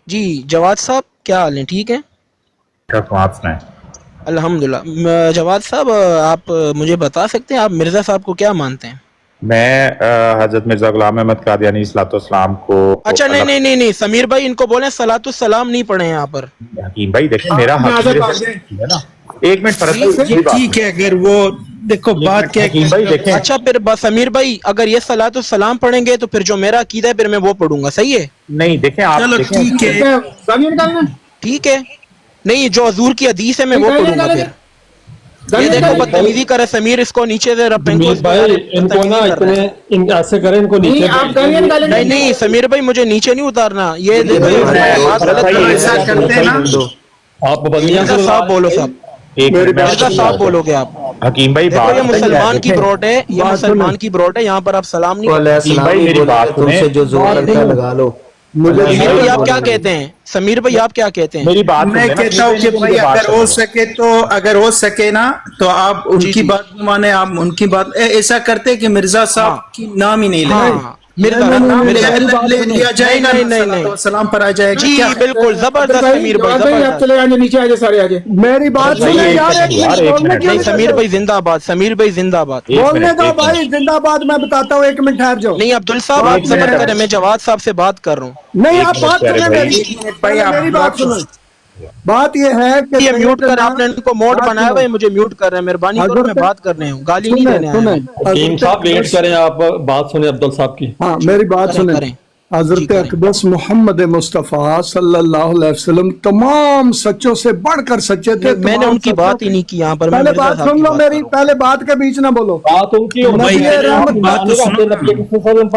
جی جواد صاحب کیا حال ہیں, ٹھیک ہیں؟ آپ سنائیں. الحمدللہ. جواد صاحب آپ مجھے بتا سکتے ہیں آپ مرزا صاحب کو کیا مانتے ہیں؟ میں حضرت مرزا غلام احمد قادیانی صلاۃ والسلام کو. اچھا نہیں, سمیر بھائی ان کو بولیں صلاۃ السلام نہیں پڑھیں یہاں پر. حکیم بھائی دیکھیں میرا حق ہے نا, ایک منٹ فرق ہے. ٹھیک ہے, اگر وہ دیکھو بات کیا حکیم بھائی دیکھیں. اچھا پھر سمیر بھائی اگر یہ صلاۃ السلام پڑھیں گے تو پھر جو میرا عقیدہ ہے پھر میں وہ پڑھوں گا, صحیح ہے؟ نہیں دیکھیں آپ, چلو ٹھیک ہے, ٹھیک ہے, نہیں جو حضور کی حدیث ہے میں وہ پڑھوں گا. پھر یہ دیکھو بدتمیزی کرے سمیر, اس کو نیچے سے ان کو نا اتنے ایسے کریں, ان کو نیچے. نہیں سمیر بھائی مجھے نیچے نہیں اتارنا, یہ ایسا کرتے ہیں نا. آپ بدنیاں صاحب بولو صاحب, مرزا صاحب بولو گے آپ. حکیم بھائی دیکھو یہ مسلمان کی بروٹ ہے, یہ مسلمان کی بروٹ ہے, یہاں پر آپ سلام نہیں. حکیم بھائی میری بات سنیں. جو زور لگتا ہے لگا لو. سمیر بھائی آپ کیا کہتے ہیں, سمیر بھائی آپ کیا کہتے ہیں؟ میری بات میں کہتا ہوں کہ بھائی اگر ہو سکے نا تو آپ ان کی بات مانے, آپ ان کی بات ایسا کرتے کہ مرزا صاحب کی نام ہی نہیں لیا جائے گا, سلام پر آ جائے گا. جی بالکل زبردست سمیر بھائی, نیچے آ جائے, سارے آ جائے. میری بات سنیں یار, سمیر بھائی زندہ باد, سمیر بھائی زندہ باد. بولنے دو بھائی, زندہ باد. میں بتاتا ہوں, ایک منٹ ٹھہر جاؤ. نہیں عبدال صاحب آپ صبر کریں, میں جواد صاحب سے بات کر رہا ہوں. نہیں آپ بات کریں, میری بات سنیں. بات یہ ہے کہ یہ میوٹ کریں, آپ نے ان کو موڈ بنایا ہوا ہے, مجھے میوٹ کر رہے ہیں, مہربانی کرو, میں بات کر رہے ہوں, گالی نہیں دینے آیا. حکیم صاحب ویٹ کریں, آپ بات سنیں عبدال صاحب کی. ہاں میری بات سنیں. حضرت اقدس محمد مصطفیٰ صلی اللہ علیہ وسلم تمام سچوں سے بڑھ کر سچے تھے. میں نے ان کی بات ہی نہیں کی یہاں پر. پہلے بات سن لو میری, پہلے بات کے بیچ نہ بولو. بات ان کی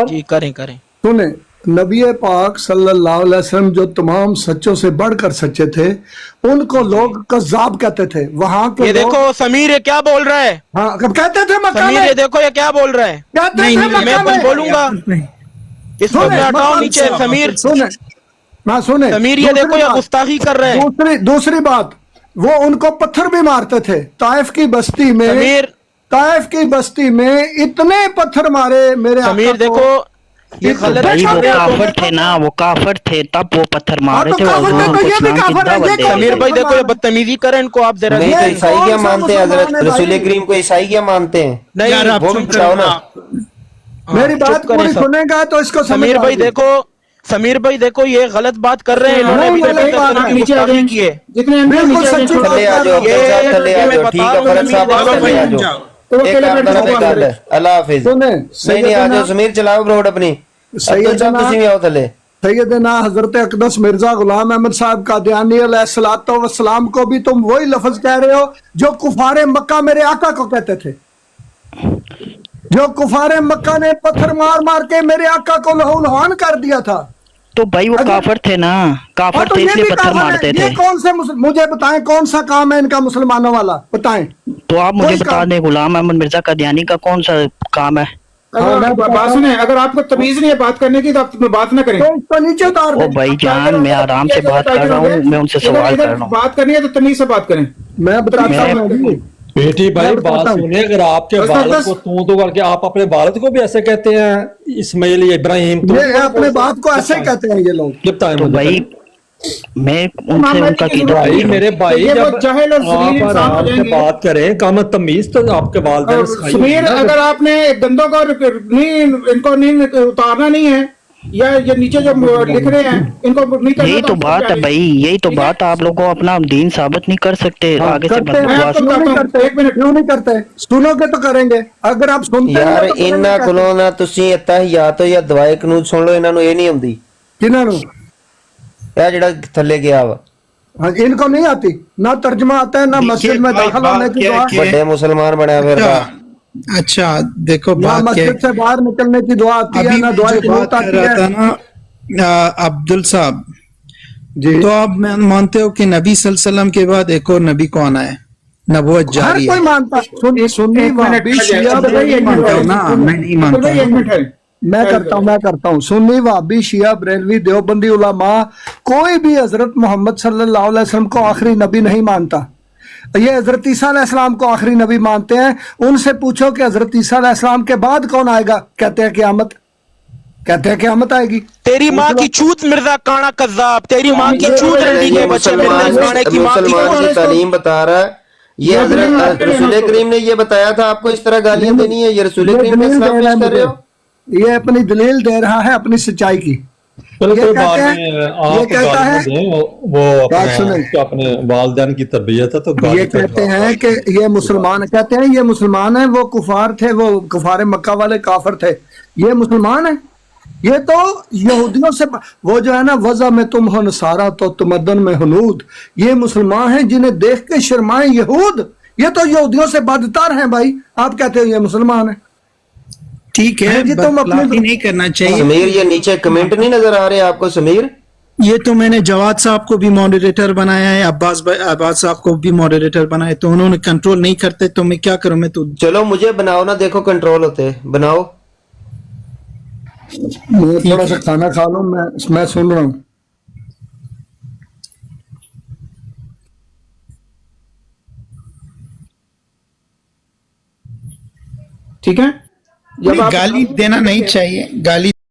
جی کریں. سنیں, نبی پاک صلی اللہ علیہ وسلم جو تمام سچوں سے بڑھ کر سچے تھے, ان کو لوگ کذاب کہتے تھے. وہاں کے یہ دیکھو سمیر یہ کیا بول رہا ہے, ہاں کہتے تھے مکہ سمیر میں, یہ دیکھو یہ کیا بول رہا ہے, کہتے تھے میں مکہ کچھ میں. بولوں گا اس کو میں ہٹاؤں نیچے. سمیر سنیں, سمیر یہ دیکھو یہ گستاخی کر رہے ہیں. دوسری بات, وہ ان کو پتھر بھی مارتے تھے. طائف کی بستی میں, طائف کی بستی میں اتنے پتھر مارے میرے آقا کو. سمیر دیکھو یہ غلط بھائی وہ کافر تھے نا, وہ کافر تھے تب وہ پتھر مارے تھے, اور ان کو اسلام کی دعوت دے. سمیر بھائی دیکھو یہ بدتمیزی کریں, ان کو آپ ذرا عیسائی کیا مانتے ہیں, حضرت رسول کریم کو عیسائی کیا مانتے ہیں, نہیں وہ بھی بتاؤ نا. میری بات پوری سنیں گا تو اس کو سمیر بھائی دیکھو, سمیر بھائی دیکھو یہ غلط بات کر رہے ہیں, انہوں نے بالکل سچی بات کر رہے ہیں. اللہ حافظ. نہیں آ جاؤ سمیر, چلاؤ بروڈ اپنی. سیدنا حضرت اقدس مرزا غلام احمد صاحب قادیانی علیہ الصلوۃ والسلام کو بھی تم وہی لفظ کہہ رہے ہو جو کفار مکہ میرے آقا کو کہتے تھے. جو کفار مکہ نے پتھر مار مار کے میرے آقا کو لہو لہان کر دیا تھا. تو بھائی وہ کافر تھے نا, کافر تھے اس لیے پتھر مارتے تھے. یہ کون سے مجھے بتائیں کون سا کام ہے ان کا مسلمانوں والا, بتائیں. تو آپ مجھے بتا دیں غلام احمد مرزا قادیانی کا کون سا کام ہے. بات سنیں, اگر آپ کو تمیز نہیں ہے بات کرنے کی تو آپ بات نہ کریں. نیچے اتار دیں. بھائی جان میں آرام سے بات کر رہا ہوں, میں ان سے سوال کر رہا ہوں. بات کرنی ہے تو تمیز سے بات کریں. میں بتاتا ہوں بیٹی بھائی بات سنیں, اگر آپ کے والد کو تو کر کے آپ اپنے والد کو بھی ایسے کہتے ہیں اسماعیل ابراہیم, یہ اپنے باپ کو ایسے کہتے ہیں یہ لوگ. تو بھائی میں ان سے ان کا بھائی میرے بھائی جب آپ آرام سے بات کریں, کم تمیز تو آپ کے والدین. سمیر اگر آپ نے گندوں کو ان کو اتارنا نہیں ہے या ये नीचे जो लिख रहे हैं इनको नहीं करना? यही तो बात है भाई, यही तो बात, आप लोगों को अपना दीन साबित नहीं कर सकते आगे से करते हैं, बकवास। क्यों नहीं करते? एक मिनट, क्यों नहीं करते? सुनोगे तो करेंगे, अगर आप सुनते नहीं ਯਾਰ हो तो ਇਹਨਾਂ करेंगे ਕੋਲੋਂ ਨਾ ਤੁਸੀਂ ਤਹਿਯਾਤ ਜਾਂ ਦਵਾਏ ਕਾਨੂੰਨ ਸੁਣ ਲਓ, ਇਹਨਾਂ ਨੂੰ ਇਹ ਨਹੀਂ ਆਉਂਦੀ। किन्हां नूं? ਇਹ ਜਿਹੜਾ ਥੱਲੇ ਗਿਆ ਵਾ हाँ, इनको नहीं आती, ना तर्जमा आता है, ना मस्जिद में दाखिल होने की दुआ, ਵੱਡੇ मुसलमान ਬਣਿਆ ਫਿਰਦਾ। अच्छा देखो ना बात क्या मस्जिद से बाहर निकलने की दुआ आती है, अभी ना मैं दुआ जो की बात नौबत कर आती रहा था है। ना अब्दुल साहब जी, तो आप मानते हो कि नबी सल्लल्लाहु अलैहि वसल्लम के बाद एक और नबी कौन आए? नबूवत हर जारी कोई है। मानता, सुन्नी वहाबी शिया बरेलवी मानता हूं ना, मैं नहीं मानता एक मिनट है, मैं करता हूँ सुन्नी वहाबी शिया बरेलवी देवबंदी उलमा कोई भी हजरत मोहम्मद सल्लल्लाहु अलैहि वसल्लम को आखिरी नबी नहीं मानता। ये हजरत ईसा अलैहिस्सलाम को आखिरी नबी मानते हैं। उनसे पूछो कि हजरत ईसा अलैहिस्सलाम के बाद कौन आएगा, कहते हैं क़यामत, कहते हैं क़यामत आएगी। तेरी माँ की चूत मिर्जा काना कज़्ज़ाब, तेरी माँ की चूत रंडी के बच्चे, मुसलमान मिर्जा की माँ की मुसलमान की तालीम बता रहा है। ये हजरत रसूल करीम ने ये बताया था आपको इस तरह गालियां देनी है? ये रसूल करीम का इस्लाम पेश कर रहे हो? ये अपनी दलील दे रहा है अपनी सच्चाई की। चलो ये कोई कहते बात हैं- नहीं, ये आप कहता गाली है- मत दें, वो बात सुनें। अपने वालिदैन की तरबियत है तो गाली ये का कहते जवाब। हैं कि ये मुसलमान, कहते हैं ये मुसलमान है, वो कुफार थे, वो कुफार मक्का वाले काफर थे, ये मुसलमान है। ये तो यहूदियों से, वो जो है ना, वज़ा में तुम हो नसारा तो तमद्दन में हनूद, ये मुसलमान हैं जिन्हें देख के शर्माए यहूद, ये तो यहूदियों से बदतर हैं भाई। आप कहते हो ये मुसलमान है। ठीक है, जी, तुम अपने- बदतमीजी नहीं करना चाहिए। समीर ये नीचे कमेंट नहीं नजर आ रहे आपको समीर? ये तो मैंने जवाद साहब को भी मॉडरेटर बनाया है, अब्बास साहब को भी मॉडरेटर बनाया, तो उन्होंने कंट्रोल नहीं करते, तो मैं क्या करूं? मैं तो चलो मुझे बनाओ ना, देखो कंट्रोल होते, बनाओ। मैं थोड़ा सा खाना खा लूं, मैं सुन रहा हूँ। ठीक है। जब आप गाली देना नहीं चाहिए, गाली